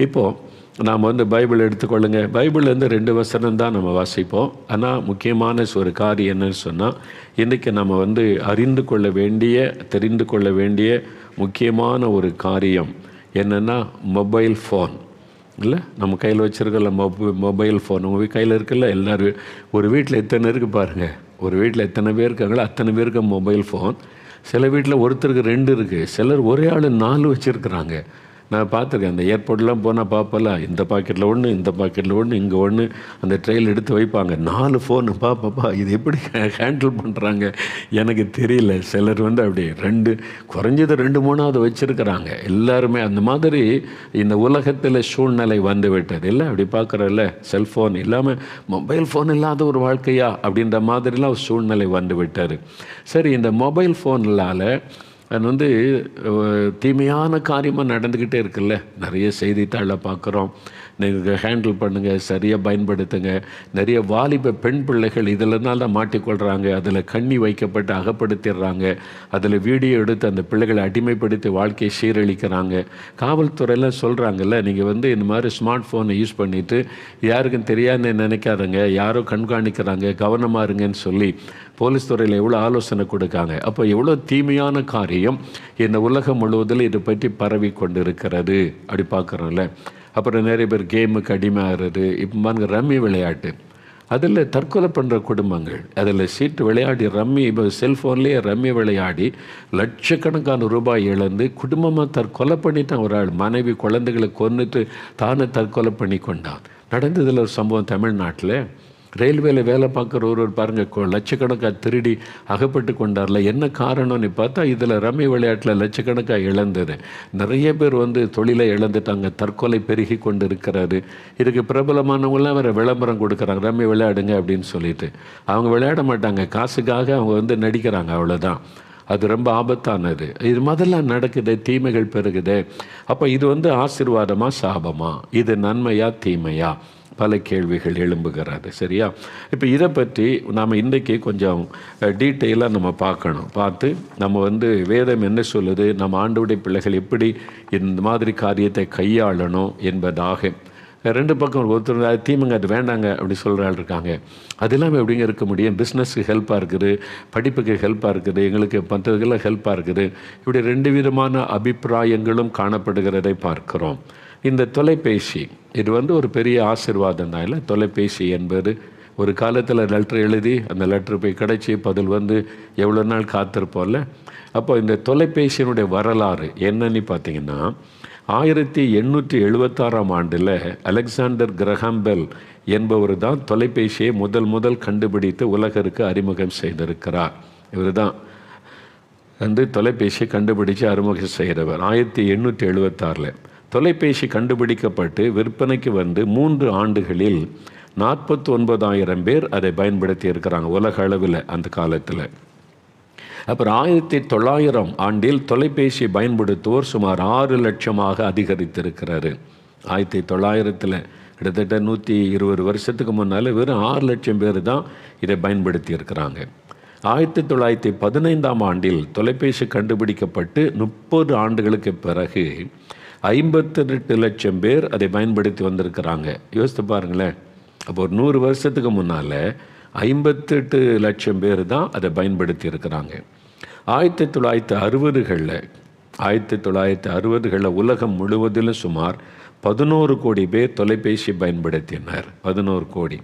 இப்போது நாம் பைபிள் எடுத்துக்கொள்ளுங்க. பைபிள்லேருந்து 2 வசனம் தான் நம்ம வாசிப்போம். ஆனால் முக்கியமான ஒரு காரியம் என்னன்னு சொன்னால், இன்றைக்கி நம்ம அறிந்து கொள்ள வேண்டிய, தெரிந்து கொள்ள வேண்டிய முக்கியமான ஒரு காரியம் என்னென்னா, மொபைல் ஃபோன் இல்லை. நம்ம கையில் வச்சுருக்கல மொபைல் ஃபோன் உங்கள் கையில் இருக்குல்ல. எல்லோரும் ஒரு வீட்டில் எத்தனை இருக்குது பாருங்கள். ஒரு வீட்டில் எத்தனை பேர் இருக்காங்களோ அத்தனை பேருக்கு மொபைல் ஃபோன். சில வீட்டில் ஒருத்தருக்கு 2 இருக்குது, சிலர் ஒரே ஆள் 4 வச்சுருக்குறாங்க. நான் பார்த்துருக்கேன். அந்த ஏர்போர்ட்லாம் போனால் பார்ப்பலாம், இந்த பாக்கெட்டில் ஒன்று, இந்த பாக்கெட்டில் ஒன்று, இங்கே ஒன்று, அந்த ட்ரெயில் எடுத்து வைப்பாங்க. 4 ஃபோனு. பாப்பா இது எப்படி ஹேண்டில் பண்ணுறாங்க எனக்கு தெரியல. சிலர் அப்படி 2 குறைஞ்சது 2-3 வச்சுருக்கிறாங்க. எல்லாருமே அந்த மாதிரி இந்த உலகத்தில் சூழ்நிலை வந்து விட்டது இல்லை. அப்படி பார்க்குறல்ல, செல்ஃபோன் இல்லாமல் மொபைல் ஃபோன் இல்லாத ஒரு வாழ்க்கையா அப்படின்ற மாதிரிலாம் ஒரு சூழ்நிலை வந்து விட்டார். சரி, இந்த மொபைல் ஃபோன்னால் அது தீமையான காரியமாக நடந்துக்கிட்டே இருக்குல்ல. நிறைய செய்தித்தாளில் பார்க்குறோம். நீங்கள் ஹேண்டில் பண்ணுங்கள், சரியாக பயன்படுத்துங்க. நிறைய வாலிப பெண் பிள்ளைகள் இதில் தான் மாட்டிக்கொள்கிறாங்க. அதில் கண்ணி வைக்கப்பட்டு அகப்படுத்திடுறாங்க. அதில் வீடியோ எடுத்து அந்த பிள்ளைகளை அடிமைப்படுத்தி வாழ்க்கையை சீரழிக்கிறாங்க. காவல்துறையெல்லாம் சொல்கிறாங்கல்ல, நீங்கள் இந்த மாதிரி ஸ்மார்ட் ஃபோனை யூஸ் பண்ணிவிட்டு யாருக்கும் தெரியாதுன்னு நினைக்காதங்க, யாரோ கண்காணிக்கிறாங்க, கவனமாக இருங்கன்னு சொல்லி போலீஸ் துறையில் எவ்வளோ ஆலோசனை கொடுக்காங்க. அப்போ எவ்வளோ தீமையான காரியம் இந்த உலகம் முழுவதில் இதை பற்றி பரவி கொண்டு இருக்கிறது அப்படி பார்க்குறோம்ல. அப்புறம் நிறைய பேர் கேமுக்கு அடிமையாகிறது. இப்போ ரம்மி விளையாட்டு, அதில் தற்கொலை பண்ணுற குடும்பங்கள், அதில் சீட்டு விளையாடி ரம்மி, இப்போ செல்ஃபோன்லேயே ரம்மி விளையாடி லட்சக்கணக்கான ரூபாய் இழந்து குடும்பமாக தற்கொலை பண்ணிட்டான். ஒரு ஆள் மனைவி குழந்தைகளை கொன்னுட்டு தானே தற்கொலை பண்ணி கொண்டான். நடந்ததில் ஒரு சம்பவம் தமிழ்நாட்டில். ரயில்வேல வேலை பார்க்குற ஒரு பாருங்கள், லட்சக்கணக்காக திருடி அகப்பட்டு கொண்டார்ல. என்ன காரணம்னு பார்த்தா, இதில் ரம்மி விளையாட்டில் லட்சக்கணக்காக இழந்தது. நிறைய பேர் தொழிலை இழந்துட்டாங்க. தற்கொலை பெருகி கொண்டு இருக்கிறாரு. இதுக்கு பிரபலமானவங்களாம் வேறு விளம்பரம் கொடுக்குறாங்க, ரம்மி விளையாடுங்க அப்படின்னு சொல்லிட்டு. அவங்க விளையாட மாட்டாங்க, காசுக்காக அவங்க நடிக்கிறாங்க, அவ்வளோதான். அது ரொம்ப ஆபத்தானது. இது முதல்ல நடக்குது, தீமைகள் பெருகுது. அப்போ இது ஆசீர்வாதமா சாபமா, இது நன்மையா தீமையா, பல கேள்விகள் எழும்புகிறது. சரியா? இப்போ இதை பற்றி நாம் இன்றைக்கி கொஞ்சம் டீட்டெயிலாக நம்ம பார்க்கணும். பார்த்து நம்ம வேதம் என்ன சொல்லுது, நம்ம ஆண்டவருடைய பிள்ளைகள் எப்படி இந்த மாதிரி காரியத்தை கையாளணும் என்பதாக. 2 பக்கம் ஒருத்தர் தீமைங்க, அது வேண்டாங்க அப்படி சொல்கிற ஆள் இருக்காங்க. அது இல்லாமல் எப்படிங்க இருக்க முடியும்? பிஸ்னஸுக்கு ஹெல்ப்பாக இருக்குது, படிப்புக்கு ஹெல்ப்பாக இருக்குது, எங்களுக்கு மற்றதுக்கெல்லாம் ஹெல்ப்பாக இருக்குது. இப்படி 2 விதமான அபிப்பிராயங்களும் காணப்படுகிறதை பார்க்கிறோம். இந்த தொலைபேசி இது ஒரு பெரிய ஆசீர்வாதம் தான் இல்லை. தொலைபேசி என்பது ஒரு காலத்தில் லெட்ரு எழுதி அந்த லெட்ரு போய் கிடைச்சி பதில் எவ்வளோ நாள் காத்திருப்போம்ல. அப்போ இந்த தொலைபேசியினுடைய வரலாறு என்னன்னு பார்த்தீங்கன்னா, 1876 அலெக்சாண்டர் கிரஹாம் பெல் என்பவர் தான் தொலைபேசியை முதல் கண்டுபிடித்து உலகருக்கு அறிமுகம் செய்திருக்கிறார். இவர் தான் தொலைபேசியை கண்டுபிடித்து அறிமுகம் செய்கிறவர். 1876 தொலைபேசி கண்டுபிடிக்கப்பட்டு விற்பனைக்கு 3 ஆண்டுகளில் 49,000 பேர் அதை பயன்படுத்தி இருக்கிறாங்க உலக அளவில் அந்த காலத்தில். அப்புறம் 1900 ஆண்டில் தொலைபேசி பயன்படுத்துவோர் சுமார் 6 லட்சமாக அதிகரித்திருக்கிறாரு. 1900 கிட்டத்தட்ட 120 வருஷத்துக்கு முன்னால் வெறும் 6 லட்சம் பேர் தான் இதை பயன்படுத்தி இருக்கிறாங்க. 1915 ஆண்டில் தொலைபேசி கண்டுபிடிக்கப்பட்டு 30 ஆண்டுகளுக்கு பிறகு 58 லட்சம் பேர் அதை பயன்படுத்தி வந்திருக்கிறாங்க. யோசித்து பாருங்களேன். அப்போ ஒரு 100 வருஷத்துக்கு முன்னால் 58 லட்சம் பேர் தான் அதை பயன்படுத்தி இருக்கிறாங்க. 1960களில் உலகம் முழுவதிலும் சுமார் 11 கோடி பேர் தொலைபேசி பயன்படுத்தினர். 11 கோடி.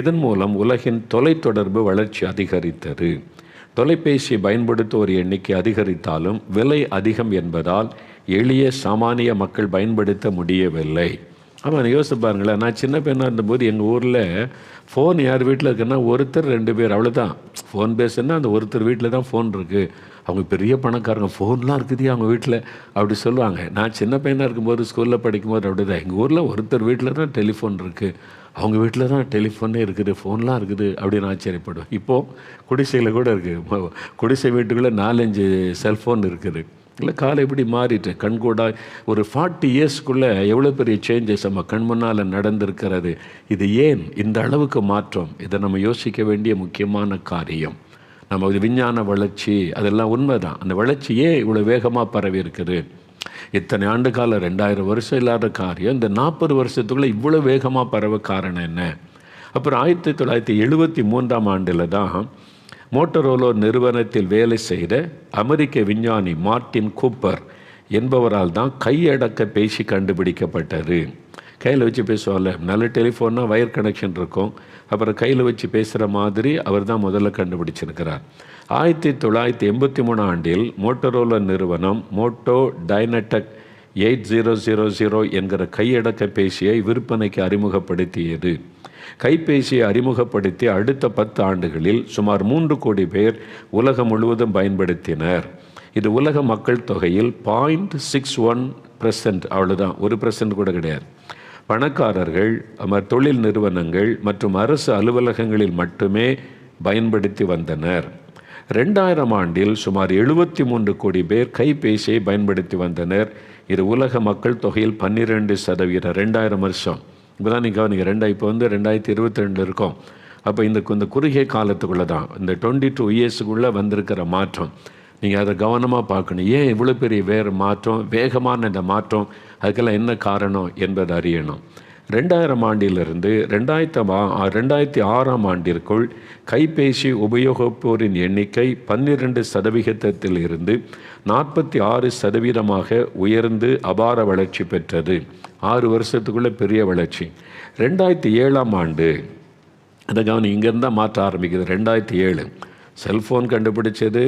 இதன் மூலம் உலகின் தொலைத்தொடர்பு வளர்ச்சி அதிகரித்தது. தொலைபேசி பயன்படுத்துவோர் எண்ணிக்கை அதிகரித்தாலும் விலை அதிகம் என்பதால் எளிய சாமானிய மக்கள் பயன்படுத்த முடியவில்லை. ஆமாம், யோசிச்சு பாருங்களேன். நான் சின்ன பையனாக இருந்தபோது எங்கள் ஊரில் ஃபோன் யார் வீட்டில் இருக்குன்னா ஒருத்தர் 2 பேர், அவ்வளோதான். ஃபோன் பேசுன்னா அந்த ஒருத்தர் வீட்டில் தான் ஃபோன் இருக்குது. அவங்க பெரிய பணக்காரங்க, ஃபோன்லாம் இருக்குது அவங்க வீட்டில் அப்படி சொல்லுவாங்க. நான் சின்ன பையனாக இருக்கும்போது ஸ்கூலில் படிக்கும்போது அப்படி தான். எங்கள் ஊரில் ஒருத்தர் வீட்டில் தான் டெலிஃபோன் இருக்குது, அவங்க வீட்டில் தான் டெலிஃபோனே இருக்குது, ஃபோன்லாம் இருக்குது அப்படின்னு ஆச்சரியப்படுவேன். இப்போது குடிசையில் கூட இருக்குது. குடிசை வீட்டுக்குள்ளே 4-5 செல்ஃபோன் இருக்குது. இல்லை, காலை எப்படி மாறிட்டு கண்கூடா ஒரு 40 இயர்ஸ்க்குள்ளே எவ்வளோ பெரிய சேஞ்சஸ் நம்ம கண் முன்னால் நடந்திருக்கிறது. இது ஏன் இந்த அளவுக்கு மாற்றம்? இதை நம்ம யோசிக்க வேண்டிய முக்கியமான காரியம். நம்ம விஞ்ஞான வளர்ச்சி அதெல்லாம் உண்மை தான். அந்த வளர்ச்சி ஏன் இவ்வளோ வேகமாக பரவி இருக்குது? இத்தனை ஆண்டு காலம் 2000 வருஷம் இல்லாத காரியம் இந்த 40 வருஷத்துக்குள்ளே இவ்வளோ வேகமாக பரவ காரணம் என்ன? அப்புறம் 1973ஆம் ஆண்டில் தான் மோட்டரோலோ நிறுவனத்தில் வேலை செய்த அமெரிக்க விஞ்ஞானி மார்ட்டின் கூப்பர் என்பவரால் தான் கையடக்க பேசி கண்டுபிடிக்கப்பட்டது. கையில் வச்சு பேசுவாங்கல்ல, நல்ல டெலிஃபோன்னா வயர் கனெக்ஷன் இருக்கும், அப்புறம் கையில் வச்சு பேசுகிற மாதிரி அவர் தான் முதல்ல கண்டுபிடிச்சிருக்கிறார். 1983 ஆண்டில் மோட்டரோலா நிறுவனம் மோட்டோ டைனடெக் 8000 என்கிற கையடக்க பேசியை விற்பனைக்கு அறிமுகப்படுத்தியது. கைபேசியை அறிமுகப்படுத்தி அடுத்த 10 ஆண்டுகளில் சுமார் 3 கோடி பேர் உலகம் முழுவதும் பயன்படுத்தினர். இது உலக மக்கள் தொகையில் 0.61%, அவ்வளோதான், 1% கூட கிடையாது. பணக்காரர்கள், தொழில் நிறுவனங்கள் மற்றும் அரசு அலுவலகங்களில் மட்டுமே பயன்படுத்தி வந்தனர். 2000 ஆண்டில் சுமார் 73 கோடி பேர் கைபேசியை பயன்படுத்தி வந்தனர். இது உலக மக்கள் தொகையில் 12%. 2000 வருஷம் இப்போ தான் நீங்கள் கவனிங்க. இப்போ 2022 இருக்கோம். அப்போ இந்த குறுகிய காலத்துக்குள்ளே தான் இந்த 22 இயர்ஸுக்குள்ளே வந்திருக்கிற மாற்றம். நீங்கள் அதை கவனமாக பார்க்கணும். ஏன் இவ்வளோ பெரிய வேறு மாற்றம், வேகமான இந்த மாற்றம், அதுக்கெல்லாம் என்ன காரணம் என்பதை அறியணும். 2000 ஆண்டிலிருந்து 2006ஆம் ஆண்டிற்குள் கைபேசி உபயோகிப்போரின் எண்ணிக்கை 12% இருந்து 46% உயர்ந்து அபார வளர்ச்சி பெற்றது. 6 வருஷத்துக்குள்ளே பெரிய வளர்ச்சி. 2007ஆம் ஆண்டு, அதை கவனி, இங்கேருந்து தான் மாற்ற ஆரம்பிக்குது. 2007 செல்ஃபோன் கண்டுபிடிச்சது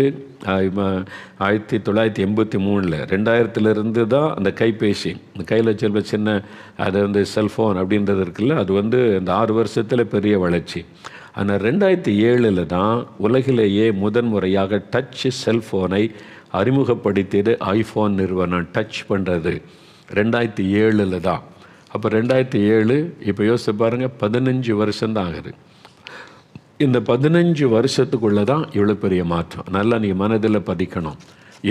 1983. 2000 தான் அந்த கைபேசி, இந்த கையில் வச்சு சின்ன அது செல்ஃபோன் அப்படின்றது இருக்குல்ல, அது இந்த 6 வருஷத்தில் பெரிய வளர்ச்சி. ஆனால் 2007 தான் உலகிலேயே முதன்முறையாக டச் செல்ஃபோனை அறிமுகப்படுத்தியது ஐஃபோன் நிறுவனம். டச் பண்ணுறது 2007 தான். அப்போ 2007, இப்போ யோசிச்சு பாருங்கள், 15 வருஷம்தான் ஆகுது. இந்த 15 வருஷத்துக்குள்ளே தான் இவ்வளோ பெரிய மாற்றம். நல்லா நீங்கள் மனதில் பதிக்கணும்.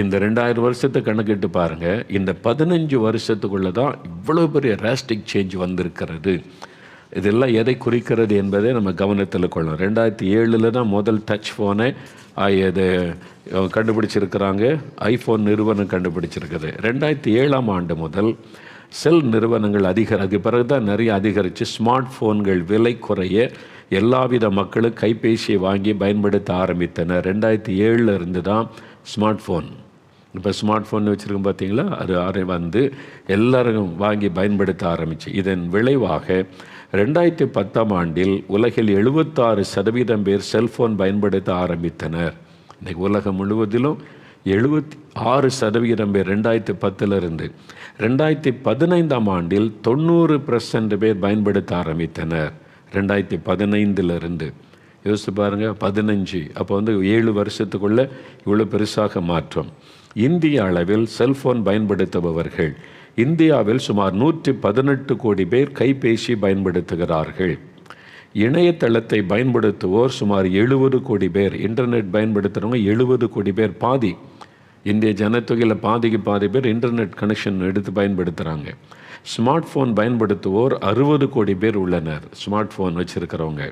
இந்த 2000 வருஷத்தை கணக்கிட்டு பாருங்கள். இந்த 15 வருஷத்துக்குள்ளே தான் இவ்வளோ பெரிய ராஸ்டிக் சேஞ்ச் வந்திருக்கிறது. இதெல்லாம் எதை குறிக்கிறது என்பதை நம்ம கவனத்தில் கொள்ளணும். 2007 தான் முதல் டச் ஃபோனை இது கண்டுபிடிச்சிருக்கிறாங்க. ஐஃபோன் நிறுவனம் கண்டுபிடிச்சிருக்குது. 2007ஆம் ஆண்டு முதல் செல் நிறுவனங்கள் அதுக்கு பிறகு தான் நிறைய அதிகரித்து ஸ்மார்ட் ஃபோன்கள் விலை குறைய எல்லாவித மக்களும் கைபேசியை வாங்கி பயன்படுத்த ஆரம்பித்தனர். 2007 இருந்து தான் ஸ்மார்ட் ஃபோன், இப்போ ஸ்மார்ட் ஃபோன் வச்சுருக்கோம் பார்த்தீங்களா, அது எல்லாரும் வாங்கி பயன்படுத்த ஆரம்பிச்சு. இதன் விளைவாக 2010ஆம் ஆண்டில் உலகில் 76% பேர் செல்ஃபோன் பயன்படுத்த ஆரம்பித்தனர். இன்றைக்கு உலகம் முழுவதிலும் 76% பேர் 2010 இருந்து. 2015ஆம் ஆண்டில் 90% பேர் பயன்படுத்த ஆரம்பித்தனர். 2015 இருந்து யோசித்து பாருங்கள், 15. அப்போ 7 வருஷத்துக்குள்ளே இவ்வளோ பெருசாக மாற்றம். இந்திய அளவில் செல்ஃபோன் பயன்படுத்துபவர்கள் இந்தியாவில் சுமார் 118 கோடி பேர் கைபேசி பயன்படுத்துகிறார்கள். இணையதளத்தை பயன்படுத்துவோர் சுமார் 70 கோடி பேர். இன்டர்நெட் பயன்படுத்துகிறவங்க 70 கோடி பேர். பாதி இந்திய ஜனத்தொகையில் பாதி பேர் இன்டர்நெட் கனெக்ஷன் எடுத்து பயன்படுத்துகிறாங்க. ஸ்மார்ட் ஃபோன் பயன்படுத்துவோர் 60 கோடி பேர் உள்ளனர். ஸ்மார்ட் ஃபோன் வச்சுருக்கிறவங்க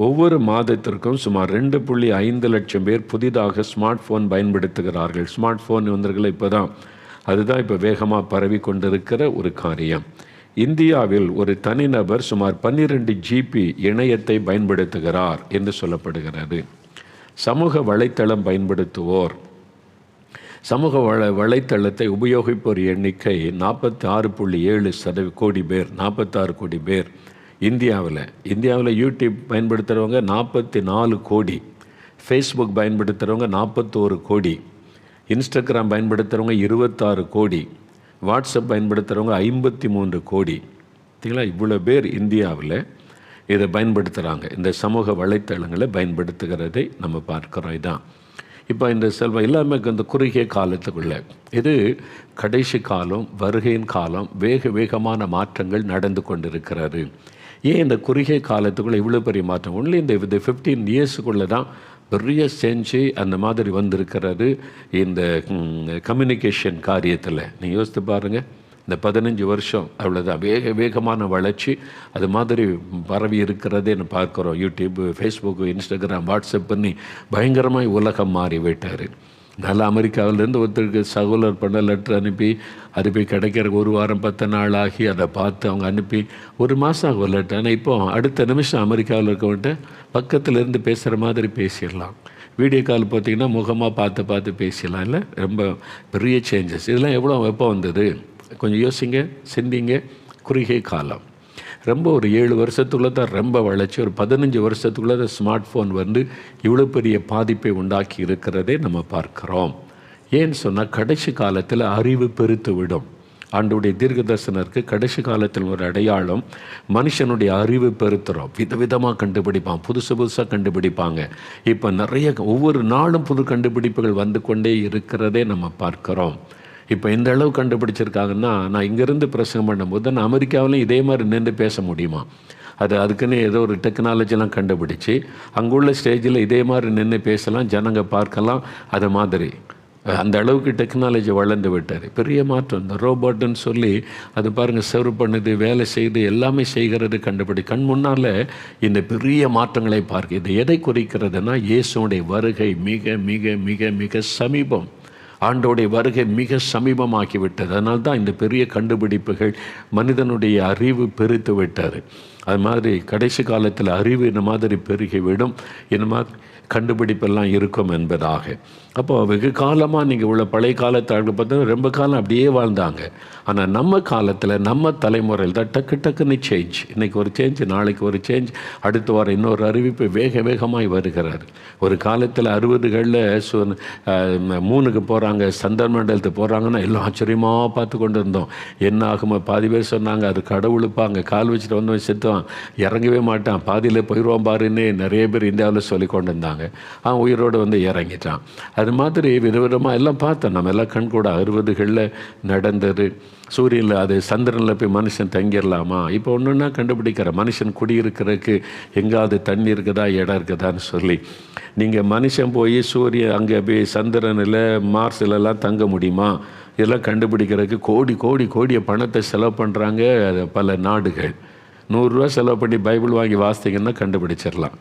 ஒவ்வொரு மாதத்திற்கும் சுமார் 2.5 லட்சம் பேர் புதிதாக ஸ்மார்ட் ஃபோன் பயன்படுத்துகிறார்கள். ஸ்மார்ட் ஃபோன் அதுதான் இப்போ வேகமாக பரவி கொண்டிருக்கிற ஒரு காரியம். இந்தியாவில் ஒரு தனிநபர் சுமார் 12 GB இணையத்தை பயன்படுத்துகிறார் என்று சொல்லப்படுகிறது. சமூக வலைத்தளம் பயன்படுத்துவோர், சமூக வலைத்தளத்தை உபயோகிப்போர் எண்ணிக்கை 46.7 கோடி பேர். 46 கோடி பேர் இந்தியாவில் யூடியூப் பயன்படுத்துகிறவங்க 44 கோடி, ஃபேஸ்புக் பயன்படுத்துகிறவங்க 41 கோடி, இன்ஸ்டாகிராம் பயன்படுத்துகிறவங்க 26 கோடி, வாட்ஸ்அப் பயன்படுத்துகிறவங்க 53 கோடி. சரிங்களா? இவ்வளோ பேர் இந்தியாவில் இதை பயன்படுத்துகிறாங்க. இந்த சமூக வலைத்தளங்களை பயன்படுத்துகிறதை நம்ம பார்க்குறோம். இதுதான் இப்போ இந்த செல்வம் எல்லாமே இந்த குறுகிய காலத்துக்குள்ளே, இது கடைசி காலம், வருகையின் காலம், வேகமான மாற்றங்கள் நடந்து கொண்டிருக்கிறது. ஏன் இந்த குறுகிய காலத்துக்குள்ளே இவ்வளோ பெரிய மாற்றம்? ஒன்லி இந்த 15 இயர்ஸுக்குள்ளே தான் பெரிய செஞ்சு அந்த மாதிரி வந்திருக்கிறது. இந்த கம்யூனிகேஷன் காரியத்தில் நீங்கள் யோசித்து பாருங்கள். இந்த 15 வருஷம் அவ்வளோதான் வேகமான வளர்ச்சி அது மாதிரி பரவி இருக்கிறதே நான் பார்க்குறோம். யூடியூப், ஃபேஸ்புக்கு, இன்ஸ்டாகிராம், வாட்ஸ்அப் பண்ணி பயங்கரமாக உலகம் மாறி விட்டார். நல்லா அமெரிக்காவிலேருந்து ஒருத்தருக்கு சகோதரர் பண்ண லெட்டர் அனுப்பி அது போய் கிடைக்கிறக்கு 1 வாரம் 10 நாள் ஆகி அதை பார்த்து அவங்க அனுப்பி 1 மாதம் ஆகும் ஒரு லெட்டர். ஆனால் இப்போ அடுத்த நிமிஷம் அமெரிக்காவில் இருக்கவன்ட்டு பக்கத்தில் இருந்து பேசுகிற மாதிரி பேசிடலாம். வீடியோ கால் பார்த்திங்கன்னா முகமாக பார்த்து பேசிடலாம். இல்லை, ரொம்ப பெரிய சேஞ்சஸ். இதெல்லாம் எப்போ வந்தது? கொஞ்சம் யோசிங்க, சிந்திங்க. குறுகிய காலம். ரொம்ப ஒரு 7 வருஷத்துக்குள்ளே தான் ரொம்ப வளர்ச்சி. ஒரு 15 வருஷத்துக்குள்ளே தான் ஸ்மார்ட் ஃபோன் வந்து இவ்வளோ பெரிய பாதிப்பை உண்டாக்கி இருக்கிறதே நம்ம பார்க்குறோம். ஏன்னு சொன்னால் கடைசி காலத்தில் அறிவு பெருத்து விடும். ஆண்டவருடைய தீர்க்க தரிசனருக்கு கடைசி காலத்தில் ஒரு அடையாளம், மனுஷனுடைய அறிவு பெருத்துறோம். விதவிதமாக கண்டுபிடிப்பான், புதுசாக கண்டுபிடிப்பாங்க. இப்போ நிறைய ஒவ்வொரு நாளும் புது கண்டுபிடிப்புகள் வந்து கொண்டே இருக்கிறதே நம்ம பார்க்குறோம். இப்போ இந்த அளவு கண்டுபிடிச்சிருக்காங்கன்னா, நான் இங்கேருந்து பிரசங்கம் பண்ணும்போது நான் அமெரிக்காவிலையும் இதே மாதிரி நின்று பேச முடியுமா? அதுக்குன்னு ஏதோ ஒரு டெக்னாலஜிலாம் கண்டுபிடிச்சி அங்குள்ள ஸ்டேஜில் இதே மாதிரி நின்று பேசலாம், ஜனங்க பார்க்கலாம். அது மாதிரி அந்த அளவுக்கு டெக்னாலஜி வளர்ந்து விட்டார். பெரிய மாற்றம். இந்த ரோபோட்டுன்னு சொல்லி அது பாருங்கள், சர்வ் பண்ணுது, வேலை செய்து, எல்லாமே செய்கிறது கண் முன்னால் இந்த பெரிய மாற்றங்களை பார்க்க. இது எதை குறிக்கிறதுனா, இயேசுடைய வருகை மிக மிக மிக மிக சமீபம். ஆண்டோடைய வருகை மிக சமீபமாகிவிட்டது. அதனால தான் இந்த பெரிய கண்டுபிடிப்புகள், மனிதனுடைய அறிவு பெருத்து விட்டது. அது மாதிரி கடைசி காலத்தில் அறிவு இந்த மாதிரி பெருகிவிடும், இந்த மாதிரி கண்டுபிடிப்பெல்லாம் இருக்கும் என்பதாக. அப்போ வெகு காலமாக நீங்கள் உள்ள பழைய காலத்தார்கள் பார்த்தா ரொம்ப காலம் அப்படியே வாழ்ந்தாங்க. ஆனால் நம்ம காலத்தில், நம்ம தலைமுறையில் தான் டக்குன்னு சேஞ்ச். இன்றைக்கி ஒரு சேஞ்ச், நாளைக்கு ஒரு சேஞ்ச், அடுத்து வர இன்னொரு அறிவிப்பு வேகமாய் வருகிறார். ஒரு காலத்தில் 60களில் மூணுக்கு போகிறாங்க, சந்திரமண்டலத்துக்கு போகிறாங்கன்னா எல்லாம் ஆச்சரியமாக பார்த்து கொண்டு இருந்தோம். என்ன ஆகுமா? பாதி பேர் சொன்னாங்க அது கடவுளுப்பாங்க, கால் வச்சுட்டு வந்தவன் செத்துவான், இறங்கவே மாட்டான், பாதியில் போயிடுவான் பாருன்னு நிறைய பேர் இந்தியாவில் சொல்லி கொண்டு இருந்தாங்க. அவன் உயிரோடு வந்து இறங்கிட்டான். அது மாதிரி விதவிதமாக எல்லாம் பார்த்தோம். நம்ம எல்லாம் கண்கூட 60களில் நடந்தது. சூரியனில் அது சந்திரனில் போய் மனுஷன் தங்கிடலாமா? இப்போ ஒன்றுன்னா கண்டுபிடிக்கிற மனுஷன் குடியிருக்கிறதுக்கு எங்காவது தண்ணி இருக்குதா, இடம் இருக்குதான்னு சொல்லி. நீங்கள் மனுஷன் போய் சூரியன் அங்கே போய் சந்திரனில் மார்ஸ்லலாம் தங்க முடியுமா? இதெல்லாம் கண்டுபிடிக்கிறதுக்கு கோடிய பணத்தை செலவு பண்ணுறாங்க பல நாடுகள். 100 ரூபா செலவு பண்ணி பைபிள் வாங்கி வாசித்தீங்கன்னா கண்டுபிடிச்சிடலாம்.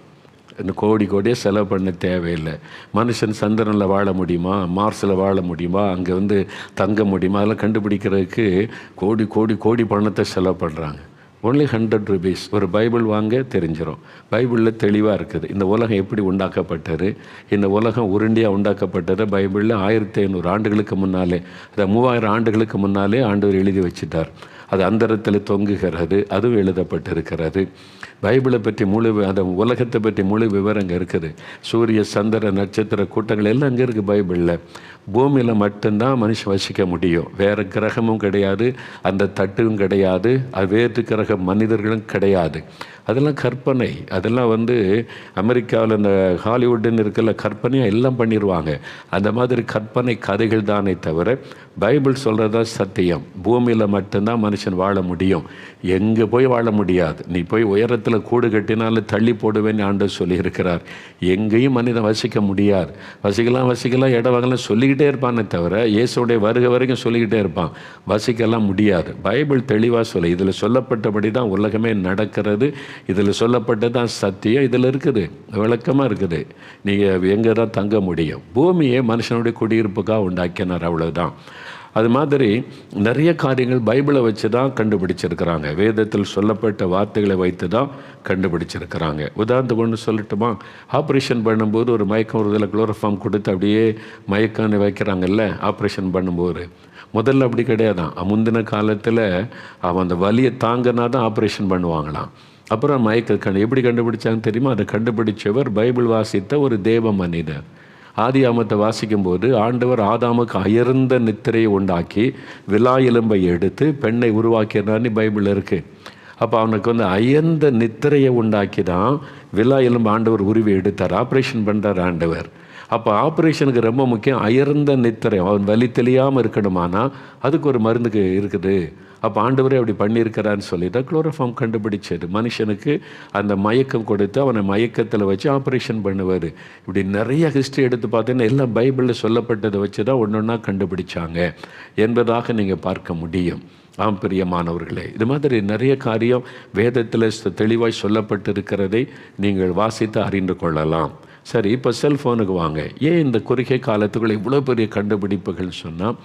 கோடியே செலவு பண்ண தேவையில்லை. மனுஷன் சந்திரனில் வாழ முடியுமா, மார்ஸில் வாழ முடியுமா, அங்கே வந்து தங்க முடியுமா, அதெல்லாம் கண்டுபிடிக்கிறதுக்கு கோடி பணத்தை செலவு பண்ணுறாங்க. ஒன்லி 100 rupees ஒரு பைபிள் வாங்க தெரிஞ்சிடும். பைபிளில் தெளிவாக இருக்குது இந்த உலகம் எப்படி உண்டாக்கப்பட்டது. இந்த உலகம் உருண்டியாக உண்டாக்கப்பட்டது பைபிளில் 1500 ஆண்டுகளுக்கு முன்னாலே, அதை 3000 ஆண்டுகளுக்கு முன்னாலே ஆண்டவர் எழுதி வச்சிட்டார். அது அந்தரத்தில் தொங்குகிறது, அதுவும் எழுதப்பட்டிருக்கிறது. பைபிளை பற்றி அந்த உலகத்தை பற்றி முழு விவரங்க இருக்குது. சூரிய சந்திர நட்சத்திர கூட்டங்கள் எல்லாம் அங்கே இருக்குது பைபிளில். பூமியில் மட்டும்தான் மனுஷன் வசிக்க முடியும், வேறு கிரகமும் கிடையாது, அந்த தட்டும் கிடையாது, வேறு கிரக மனிதர்களும் கிடையாது. அதெல்லாம் கற்பனை. அதெல்லாம் வந்து அமெரிக்காவில் இந்த ஹாலிவுட்டுன்னு இருக்கல, கற்பனையாக எல்லாம் பண்ணிடுவாங்க. அந்த மாதிரி கற்பனை கதைகள் தானே தவிர பைபிள் சொல்கிறதா சத்தியம். பூமியில் மட்டும்தான் மனுஷன் வாழ முடியும், எங்கே போய் வாழ முடியாது. நீ போய் உயரத்தில் கூடு கட்டினாலும் தள்ளி போடுவேன்னு ஆண்டவர் சொல்லியிருக்கிறார். எங்கேயும் மனிதன் வசிக்க முடியாது. வசிக்கலாம் இடம் வாங்கலாம் சொல்லிக்கிட்டே இருப்பானே தவிர இயேசுடைய வருகை வரைக்கும் சொல்லிக்கிட்டே இருப்பான், வசிக்கலாம் முடியாது. பைபிள் தெளிவாக சொல்லி, இதில் சொல்லப்பட்டபடி தான் உலகமே நடக்கிறது, இதில் சொல்லப்பட்டது தான் சத்தியம், இதில் இருக்குது, விளக்கமாக இருக்குது. நீங்கள் எங்கே தான் தங்க முடியும். பூமியை மனுஷனுடைய குடியிருப்புக்காக உண்டாக்கினார், அவ்வளோதான். அது மாதிரி நிறைய காரியங்கள் பைபிளை வச்சு தான் கண்டுபிடிச்சிருக்கிறாங்க. வேதத்தில் சொல்லப்பட்ட வார்த்தைகளை வைத்து தான் கண்டுபிடிச்சிருக்கிறாங்க. உதாரணத்துக்கு ஒன்று சொல்லட்டுமா? ஆப்ரேஷன் பண்ணும்போது ஒரு மயக்கம் வருதில் குளோரோஃபார்ம் கொடுத்து அப்படியே மயக்கம்னு வைக்கிறாங்கல்ல ஆப்ரேஷன் பண்ணும்போது. முதல்ல அப்படி கிடையாதான். முந்தின காலத்தில் அவன் அந்த வலியை தாங்கினா தான் ஆப்ரேஷன் பண்ணுவாங்களாம். அப்புறம் எப்படி கண்டுபிடிச்சாங்கன்னு தெரியுமா? அதை கண்டுபிடிச்சவர் பைபிள் வாசித்த ஒரு தேவ மனிதர். ஆதியாமத்தை வாசிக்கும்போது ஆண்டவர் ஆதாமுக்கு அயர்ந்த நித்திரையை உண்டாக்கி விலா எலும்பை எடுத்து பெண்ணை உருவாக்கினான்னு பைபிள் இருக்குது. அப்போ அவனுக்கு வந்து அயர்ந்த நித்திரையை உண்டாக்கி தான் விலா எலும்பு ஆண்டவர் உருவி எடுத்தார், ஆப்ரேஷன் பண்ணுறார் ஆண்டவர். அப்போ ஆப்ரேஷனுக்கு ரொம்ப முக்கியம் அயர்ந்த நித்திரை. அவன் வலி தெரியாமல் இருக்கணுமானா அதுக்கு ஒரு மருந்துக்கு இருக்குது. அப்போ ஆண்டவரே அப்படி பண்ணியிருக்கிறான்னு சொல்லி தான் குளோரோஃபார்ம் கண்டுபிடிச்சது. மனுஷனுக்கு அந்த மயக்கம் கொடுத்து அவனை மயக்கத்தில் வச்சு ஆப்ரேஷன் பண்ணுவார். இப்படி நிறைய ஹிஸ்ட்ரி எடுத்து பார்த்தீங்கன்னா எல்லாம் பைபிளில் சொல்லப்பட்டதை வச்சு தான் ஒன்றா கண்டுபிடிச்சாங்க என்பதாக நீங்கள் பார்க்க முடியும். பிரியமானவர்களே, இது மாதிரி நிறைய காரியம் வேதத்தில் தெளிவாய் சொல்லப்பட்டிருக்கிறதை நீங்கள் வாசித்து அறிந்து கொள்ளலாம். சரி, இப்போ செல்ஃபோனுக்கு வாங்க. ஏன் இந்த குறுகிய காலத்துக்குள்ள இவ்வளோ பெரிய கண்டுபிடிப்புகள் சொன்னால்,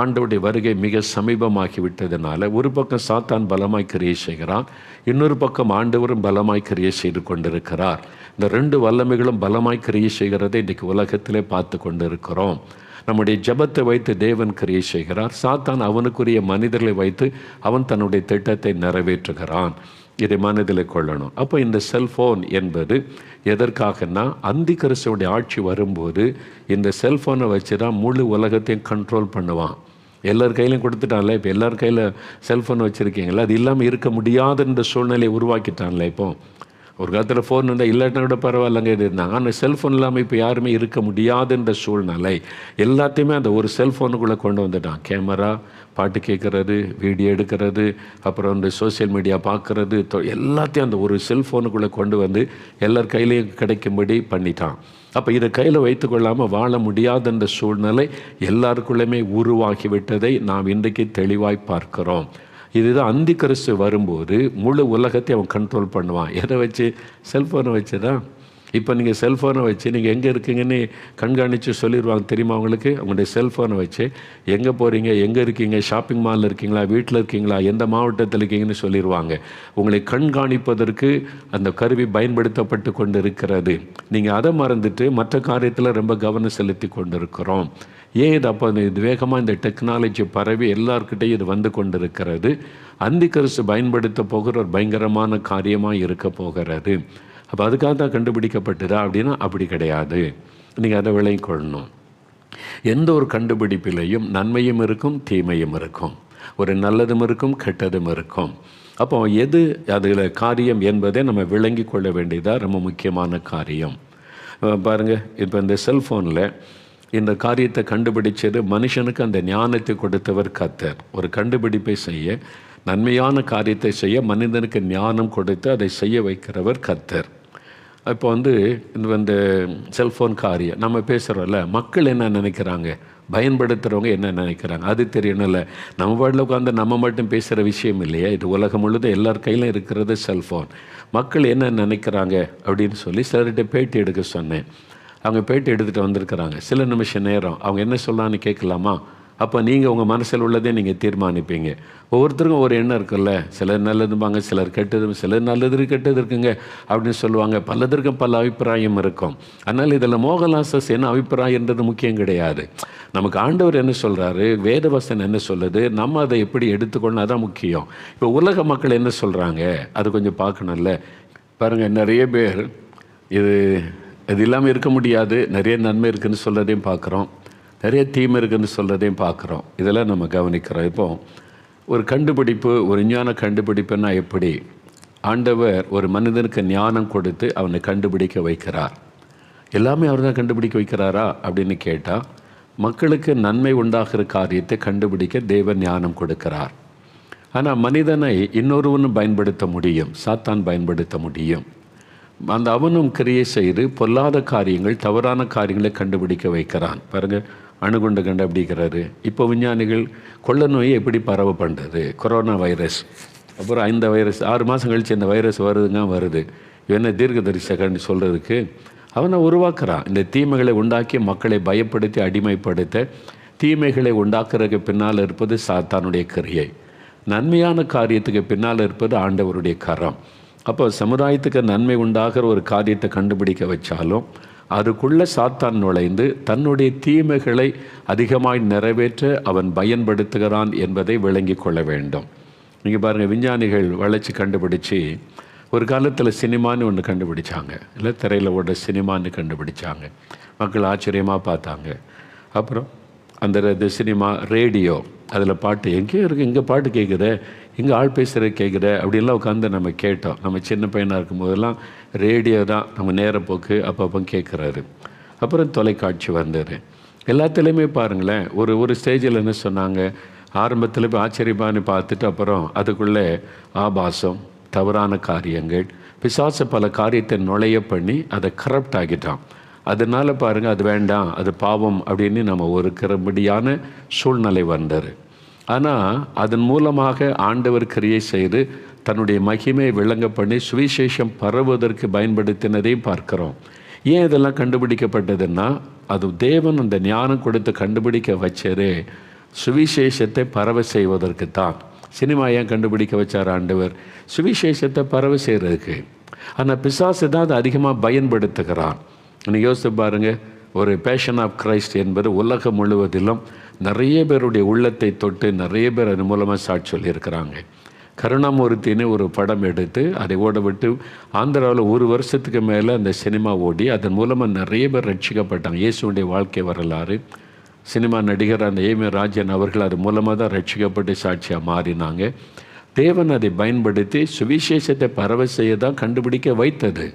ஆண்டவருடைய வருகை மிக சமீபமாகி விட்டதுனால ஒரு பக்கம் சாத்தான் பலமாய் கிரியை செய்கிறான், இன்னொரு பக்கம் ஆண்டவரும் பலமாய் கிரியை செய்து கொண்டிருக்கிறார். இந்த 2 வல்லமைகளும் பலமாய் கிரியை செய்கிறதை இன்றைக்கு உலகத்திலே பார்த்து கொண்டிருக்கிறோம். நம்முடைய ஜெபத்தை வைத்து தேவன் கிரியை செய்கிறார், சாத்தான் அவனுக்குரிய மனிதர்களை வைத்து அவன் தன்னுடைய திட்டத்தை நிறைவேற்றுகிறான். இதை மனதில் கொள்ளணும். அப்போ இந்த செல்ஃபோன் என்பது எதற்காகனா, அந்தி கிறிஸ்துவுடைய ஆட்சி வரும்போது இந்த செல்ஃபோனை வச்சு தான் முழு உலகத்தையும் கண்ட்ரோல் பண்ணுவான். எல்லார் கையிலையும் கொடுத்துட்டான்ல. இப்போ எல்லார் கையில் செல்ஃபோன் வச்சுருக்கீங்களா? அது இல்லாமல் இருக்க முடியாதுன்ற சூழ்நிலையை உருவாக்கிட்டான்ல. இப்போ ஒரு காலத்தில் ஃபோன் இருந்தால் இல்லாட்டினா கூட பரவாயில்லங்க இருந்தாங்க. ஆனால் செல்ஃபோன் இல்லாமல் இப்போ யாருமே இருக்க முடியாதுன்ற சூழ்நிலை எல்லாத்தையுமே அந்த ஒரு செல்ஃபோனுக்குள்ளே கொண்டு வந்துட்டான். கேமரா, பாட்டு கேட்குறது, வீடியோ எடுக்கிறது, அப்புறம் இந்த சோசியல் மீடியா பார்க்குறது, எல்லாத்தையும் அந்த ஒரு செல்ஃபோனுக்குள்ளே கொண்டு வந்து எல்லார் கையிலையும் கிடைக்கும்படி பண்ணிட்டான். அப்போ இதை கையில் வைத்து கொள்ளாமல் வாழ முடியாதுன்ற சூழ்நிலை எல்லாருக்குள்ளேயுமே உருவாகிவிட்டதை நாம் இன்றைக்கு தெளிவாய் பார்க்கிறோம். இதுதான் அந்தி கிறிஸ்து வரும்போது முழு உலகத்தை அவன் கண்ட்ரோல் பண்ணுவான். எதை வச்சு? செல்ஃபோனை வச்சு தான். இப்போ நீங்கள் செல்ஃபோனை வச்சு நீங்கள் எங்கே இருக்கீங்கன்னு கண்காணித்து சொல்லிடுவாங்க. தெரியுமா உங்களுக்கு? உங்களுடைய செல்ஃபோனை வச்சு எங்கே போகிறீங்க, எங்கே இருக்கீங்க, ஷாப்பிங் மாலில் இருக்கீங்களா, வீட்டில் இருக்கீங்களா, எந்த மாவட்டத்தில் இருக்கீங்கன்னு சொல்லிடுவாங்க. உங்களை கண்காணிப்பதற்கு அந்த கருவி பயன்படுத்தப்பட்டு கொண்டு இருக்கிறது. நீங்கள் அதை மறந்துட்டு மற்ற காரியத்தில் ரொம்ப கவனம் செலுத்தி கொண்டு இருக்கிறோம். ஏன் இது? அப்போ இது வேகமாக இந்த டெக்னாலஜி பரவி எல்லார்கிட்டையும் இது வந்து கொண்டு இருக்கிறது. அந்தி கிறிஸ்து பயன்படுத்த போகிற ஒரு பயங்கரமான காரியமாக இருக்க போகிறது. அப்போ அதுக்காக தான் கண்டுபிடிக்கப்பட்டதா அப்படின்னா அப்படி கிடையாது. நீங்கள் அதை விளங்கிக் கொள்ளணும். எந்த ஒரு கண்டுபிடிப்பிலையும் நன்மையும் இருக்கும், தீமையும் இருக்கும். ஒரு நல்லதும் இருக்கும், கெட்டதும் இருக்கும். அப்போ எது அதில் காரியம் என்பதை நம்ம விளங்கி கொள்ள வேண்டியதாக ரொம்ப முக்கியமான காரியம். பாருங்கள், இப்போ இந்த செல்ஃபோனில் இந்த காரியத்தை கண்டுபிடிச்சது மனுஷனுக்கு அந்த ஞானத்தை கொடுத்தவர் கர்த்தர். ஒரு கண்டுபிடிப்பை செய்ய, நன்மையான காரியத்தை செய்ய மனிதனுக்கு ஞானம் கொடுத்து அதை செய்ய வைக்கிறவர் கர்த்தர். இப்போ இந்த செல்ஃபோன் காரியம் நம்ம பேசுகிறோம்ல, மக்கள் என்ன நினைக்கிறாங்க, பயன்படுத்துகிறவங்க என்ன நினைக்கிறாங்க அது தெரியணும்ல. நம்ம பாட்டில் உட்காந்து நம்ம மட்டும் பேசுகிற விஷயம் இல்லையா, இது உலகம் முழுதும் எல்லார் கையிலும் இருக்கிறது செல்ஃபோன். மக்கள் என்ன நினைக்கிறாங்க அப்படின்னு சொல்லி சிலர்கிட்ட பேட்டி எடுக்க சொன்னேன். அவங்க பேட்டி எடுத்துகிட்டு வந்திருக்கிறாங்க. சில நிமிஷம் நேரம் அவங்க என்ன சொல்லலான்னு கேட்கலாமா? அப்போ நீங்கள் உங்கள் மனசில் உள்ளதே நீங்கள் தீர்மானிப்பீங்க. ஒவ்வொருத்தருக்கும் ஒரு எண்ணம் இருக்குல்ல. சிலர் நல்லதும்பாங்க, சிலர் கெட்டது, சிலர் நல்லது கெட்டது இருக்குங்க அப்படின்னு சொல்லுவாங்க. பலதற்கும் பல அபிப்பிராயம் இருக்கும். அதனால் இதில் மோகன்லாஸ் என்ன அபிப்பிராயன்றது முக்கியம் கிடையாது. நமக்கு ஆண்டவர் என்ன சொல்கிறாரு, வேதவசன் என்ன சொல்லுது, நம்ம அதை எப்படி எடுத்துக்கொள்ளணும், அதான் முக்கியம். இப்போ உலக மக்கள் என்ன சொல்கிறாங்க அது கொஞ்சம் பார்க்கணும்ல. பாருங்கள், நிறைய பேர் இது இல்லாமல் இருக்க முடியாது, நிறைய நன்மை இருக்குதுன்னு சொல்கிறதையும் பார்க்குறோம், நிறைய தீமை இருக்குதுன்னு சொல்கிறதையும் பார்க்குறோம். இதெல்லாம் நம்ம கவனிக்கிறோம். இப்போது ஒரு கண்டுபிடிப்பு, ஒரு விஞ்ஞான கண்டுபிடிப்புன்னா எப்படி? ஆண்டவர் ஒரு மனிதனுக்கு ஞானம் கொடுத்து அவனை கண்டுபிடிக்க வைக்கிறார். எல்லாமே அவர் தான் கண்டுபிடிக்க வைக்கிறாரா அப்படின்னு கேட்டால், மக்களுக்கு நன்மை உண்டாகிற காரியத்தை கண்டுபிடிக்க தேவன் ஞானம் கொடுக்கிறார். ஆனால் மனிதனை இன்னொருவனும் பயன்படுத்த முடியும், சாத்தான் பயன்படுத்த முடியும். அந்த அவனும் கிரியை செய்து பொல்லாத காரியங்கள், தவறான காரியங்களை கண்டுபிடிக்க வைக்கிறான். பாருங்கள், அணுகுண்டு கண்டுபிடிக்கிறாரு. இப்போ விஞ்ஞானிகள் கொள்ள நோயை எப்படி பரவ பண்ணுறது, கொரோனா வைரஸ், அப்புறம் இந்த வைரஸ் 6 மாதம் கழித்து இந்த வைரஸ் வருது. என்ன தீர்க்கதரிசி கண்டு சொல்கிறதுக்கு அவனை உருவாக்குறான். இந்த தீமைகளை உண்டாக்கி மக்களை பயப்படுத்தி அடிமைப்படுத்த, தீமைகளை உண்டாக்குறதுக்கு பின்னால் இருப்பது சாத்தானுடைய கிரியை, நன்மையான காரியத்துக்கு பின்னால் இருப்பது ஆண்டவருடைய கரம். அப்போ சமுதாயத்துக்கு நன்மை உண்டாகிற ஒரு காரியத்தை கண்டுபிடிக்க வச்சாலும் அதுக்குள்ளே சாத்தான் நுழைந்து தன்னுடைய தீமைகளை அதிகமாய் நிறைவேற்ற அவன் பயன்படுத்துகிறான் என்பதை விளங்கி கொள்ள வேண்டும். நீங்கள் பாருங்கள், விஞ்ஞானிகள் வளைச்சி கண்டுபிடிச்சி ஒரு காலத்தில் சினிமான்னு ஒன்று கண்டுபிடிச்சாங்க, இல்லை திரையில் ஓட சினிமான்னு கண்டுபிடிச்சாங்க. மக்கள் ஆச்சரியமாக பார்த்தாங்க. அப்புறம் அந்த சினிமா, ரேடியோ, அதில் பாட்டு எங்கேயோ இருக்குது, இங்கே பாட்டு கேட்குது, இங்கே ஆள் பேசுகிற கேட்குற அப்படின்லாம் உட்காந்து நம்ம கேட்டோம். நம்ம சின்ன பையனாக இருக்கும்போதெல்லாம் ரேடியோ தான் நம்ம நேரப்போக்கு அப்பப்போ கேட்குறாரு. அப்புறம் தொலைக்காட்சி வந்தது. எல்லாத்துலேயுமே பாருங்களேன், ஒரு ஸ்டேஜில் என்ன சொன்னாங்க, ஆரம்பத்தில் போய் ஆச்சரியமானு பார்த்துட்டு அப்புறம் அதுக்குள்ளே ஆபாசம், தவறான காரியங்கள், பிசாசு பல காரியத்தை நுழைய பண்ணி அதை கரப்ட் ஆகிட்டான். அதனால் பாருங்கள், அது வேண்டாம், அது பாவம் அப்படின்னு நம்ம ஒருக்கிறபடியான சூழ்நிலை வந்தார். ஆனால் அதன் மூலமாக ஆண்டவர் கிரியை செய்து தன்னுடைய மகிமையை விளங்க பண்ணி சுவிசேஷம் பரவுவதற்கு பயன்படுத்தினதையும் பார்க்கிறோம். ஏன் இதெல்லாம் கண்டுபிடிக்கப்பட்டதுன்னா, அது தேவன் அந்த ஞானம் கொடுத்து கண்டுபிடிக்க வச்சது சுவிசேஷத்தை பரவ செய்வதற்கு தான். சினிமா ஏன் கண்டுபிடிக்க வச்சார் ஆண்டவர்? சுவிசேஷத்தை பரவ செய்கிறதுக்கு. ஆனால் பிசாசு தான் அதை அதிகமாக பயன்படுத்துகிறான். நீங்கள் யோசித்து பாருங்கள், ஒரு பேஷன் ஆஃப் கிரைஸ்ட் என்பது உலகம் முழுவதிலும் நிறைய பேருடைய உள்ளத்தை தொட்டு நிறைய பேர் அது மூலமாக சாட்சி சொல்லியிருக்கிறாங்க. கருணாமூர்த்தின்னு ஒரு படம் எடுத்து அதை ஓட விட்டு ஆந்திராவில் 1 வருஷத்துக்கு மேலே அந்த சினிமா ஓடி அதன் மூலமாக நிறைய பேர் ரட்சிக்கப்பட்டாங்க. இயேசுடைய வாழ்க்கை வரலாறு. சினிமா நடிகர் அந்த ஏமி ராஜன் அவர்கள் அது மூலமாக தான் ரட்சிக்கப்பட்டு சாட்சியாக மாறினாங்க. தேவன் அதை பயன்படுத்தி சுவிசேஷத்தை பரவ செய்ய தான் கண்டுபிடிக்க வைத்தது.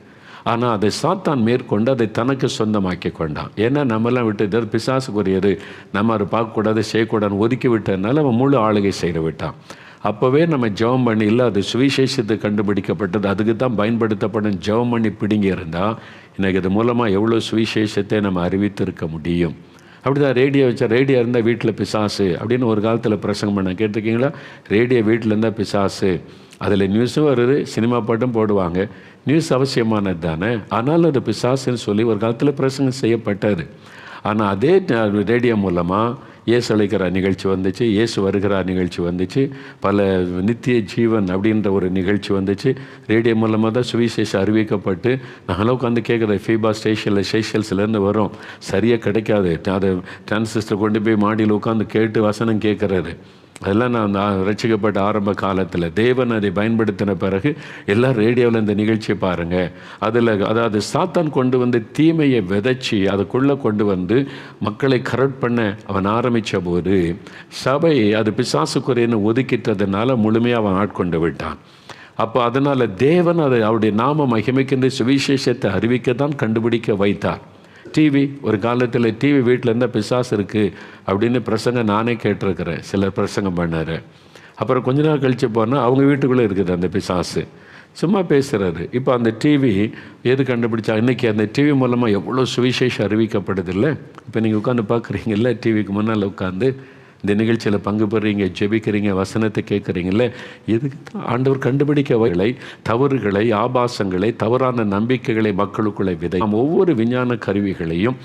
ஆனால் அதை சாத்தான் மேற்கொண்டு அதை தனக்கு சொந்தமாக்கி கொண்டான். ஏன்னா நம்மெல்லாம் விட்டு இதை பிசாசுக்குரியது, நம்ம அதை பார்க்கக்கூடாது செய்யக்கூடாதுன்னு ஒதுக்கி விட்டதுனால அவன் முழு ஆளுகை செய்து விட்டான். அப்போவே நம்ம ஜெபம் பண்ணி இல்லை அது சுவிசேஷத்தை கண்டுபிடிக்கப்பட்டது, அதுக்கு தான் பயன்படுத்தப்படும் ஜெபம் பண்ணி பிடிங்கி இருந்தால் இன்றைக்கி இது மூலமாக எவ்வளோ சுவிசேஷத்தை நம்ம அறிவித்திருக்க முடியும். அப்படி தான் ரேடியோ வச்சா, ரேடியோ இருந்தால் வீட்டில் பிசாசு அப்படின்னு ஒரு காலத்தில் பிரசங்கம் பண்ண கேட்டிருக்கீங்களா? ரேடியோ வீட்டில் இருந்தால் பிசாசு, அதில் நியூஸும் வருது, சினிமா பாட்டும் போடுவாங்க. நியூஸ் அவசியமானது தானே, ஆனாலும் அது பிசாசுன்னு சொல்லி ஒரு காலத்தில் பிரசங்கம் செய்யப்பட்டது. ஆனால் அதே ரேடியோ மூலமாக இயேசு அழைக்கிறார் நிகழ்ச்சி வந்துச்சு, இயேசு வருகிறார் நிகழ்ச்சி வந்துச்சு, பல நித்திய ஜீவன் அப்படின்ற ஒரு நிகழ்ச்சி வந்துச்சு. ரேடியோ மூலமாக தான் சுவிசேஷம் அறிவிக்கப்பட்டு நாங்களும் உட்காந்து கேட்குறது. ஃபீபா ஸ்டேஷனில் சேஷல்ஸ்லேருந்து வரும், சரியாக கிடைக்காது, அதை டிரான்சிஸ்டர் கொண்டு போய் மாடியில் உட்காந்து கேட்டு வசனம் கேட்குறது. அதெல்லாம் நான் ரட்சிக்கப்பட்ட ஆரம்ப காலத்தில் தேவன் அதை பயன்படுத்தின பிறகு எல்லாம் ரேடியோவில் இந்த நிகழ்ச்சியை பாருங்கள். அதில் அதாவது சாத்தான் கொண்டு வந்து தீமையை விதைச்சி அதுக்குள்ளே கொண்டு வந்து மக்களை கரெக்ட் பண்ண அவன் ஆரம்பித்த போது சபை அது பிசாசுக்குறைன்னு ஒதுக்கிட்டதுனால முழுமையாக அவன் ஆட்கொண்டு விட்டான். அப்போ அதனால் தேவன் அதை அவருடைய நாம மகிமைக்கின்ற சுவிசேஷத்தை அறிவிக்க தான் கண்டுபிடிக்க வைத்தார். டிவி ஒரு காலத்தில் டிவி வீட்டில் இருந்தால் பிசாசு இருக்குது அப்படின்னு பிரசங்கம் நானே கேட்டிருக்கிறேன். சிலர் பிரசங்கம் பண்ணார். அப்புறம் கொஞ்ச நாள் கழித்து போனால் அவங்க வீட்டுக்குள்ளே இருக்குது அந்த பிசாசு, சும்மா பேசுகிறாரு. இப்போ அந்த டிவி எது கண்டுபிடிச்சா? இன்றைக்கி அந்த டிவி மூலமாக எவ்வளோ சுவிசேஷம் அறிவிக்கப்படுதில்லை? இப்போ நீங்கள் உட்காந்து பார்க்குறீங்கல்ல, டிவிக்கு முன்னால் உட்காந்து இந்த நிகழ்ச்சியில் பங்கு பெறுறீங்க, ஜெபிக்கிறீங்க, வசனத்தை கேட்குறீங்கள. இதுக்கு தான் ஆண்டவர் கண்டுபிடிக்கவைகளை, தவறுகளை, ஆபாசங்களை, தவறான நம்பிக்கைகளை மக்களுக்குள்ளே விதை. நாம் ஒவ்வொரு விஞ்ஞான கருவிகளையும்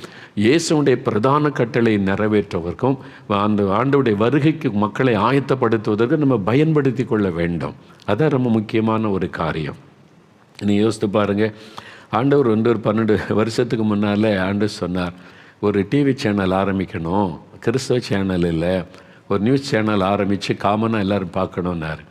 இயேசுடைய பிரதான கட்டளை நிறைவேற்றுவதற்கும் அந்த ஆண்டவருடைய வருகைக்கு மக்களை ஆயத்தப்படுத்துவதற்கு நம்ம பயன்படுத்தி கொள்ள வேண்டும். அதான் ரொம்ப முக்கியமான ஒரு காரியம். நீ யோசித்து பாருங்கள், ஆண்டவர் ஒரு 12 வருஷத்துக்கு முன்னால் ஆண்டவர் சொன்னார், ஒரு டிவி சேனல் ஆரம்பிக்கணும், கிறிஸ்தவ சேனல் இல்லை, ஒரு நியூஸ் சேனல் ஆரம்பித்து காமனாக எல்லோரும் பார்க்கணுன்னாரு.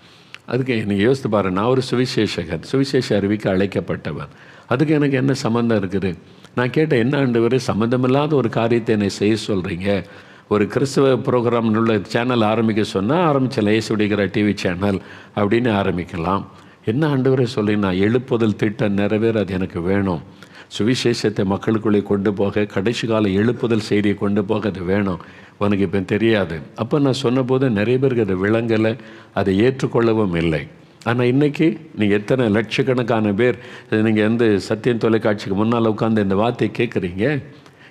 அதுக்கு நீங்கள் யோசித்து பாருங்கள், நான் ஒரு சுவிசேஷகன், சுவிசேஷ அறிவிக்க அழைக்கப்பட்டவன், அதுக்கு எனக்கு என்ன சம்மந்தம் இருக்குது? நான் கேட்டேன், என்ன ஆண்டவரே சம்மந்தமில்லாத ஒரு காரியத்தை என்னை செய்ய சொல்கிறீங்க? ஒரு கிறிஸ்தவ ப்ரோக்ராம் உள்ள சேனல் ஆரம்பிக்க சொன்னால் ஆரம்பிச்சல, இயேசுடைய டிவி சேனல் அப்படின்னு ஆரம்பிக்கலாம். என்ன ஆண்டவரே சொல்லி, நான் எழுப்புதல் திட்டம் நிறைவேற அது எனக்கு வேணும். சுவிசேஷத்தை மக்களுக்குள்ளே கொண்டு போக, கடைசி கால எழுப்புதல் செய்தியை கொண்டு போக அது வேணும். உனக்கு இப்போ தெரியாது. அப்போ நான் சொன்னபோது நிறைய பேருக்கு அது விளங்கலை, அதை ஏற்றுக்கொள்ளவும் இல்லை. ஆனால் இன்றைக்கி நீங்கள் எத்தனை லட்சக்கணக்கான பேர் நீங்கள் எந்த சத்தியம் தொலைக்காட்சிக்கு முன்னால் உட்காந்து இந்த வார்த்தையை கேட்குறீங்க?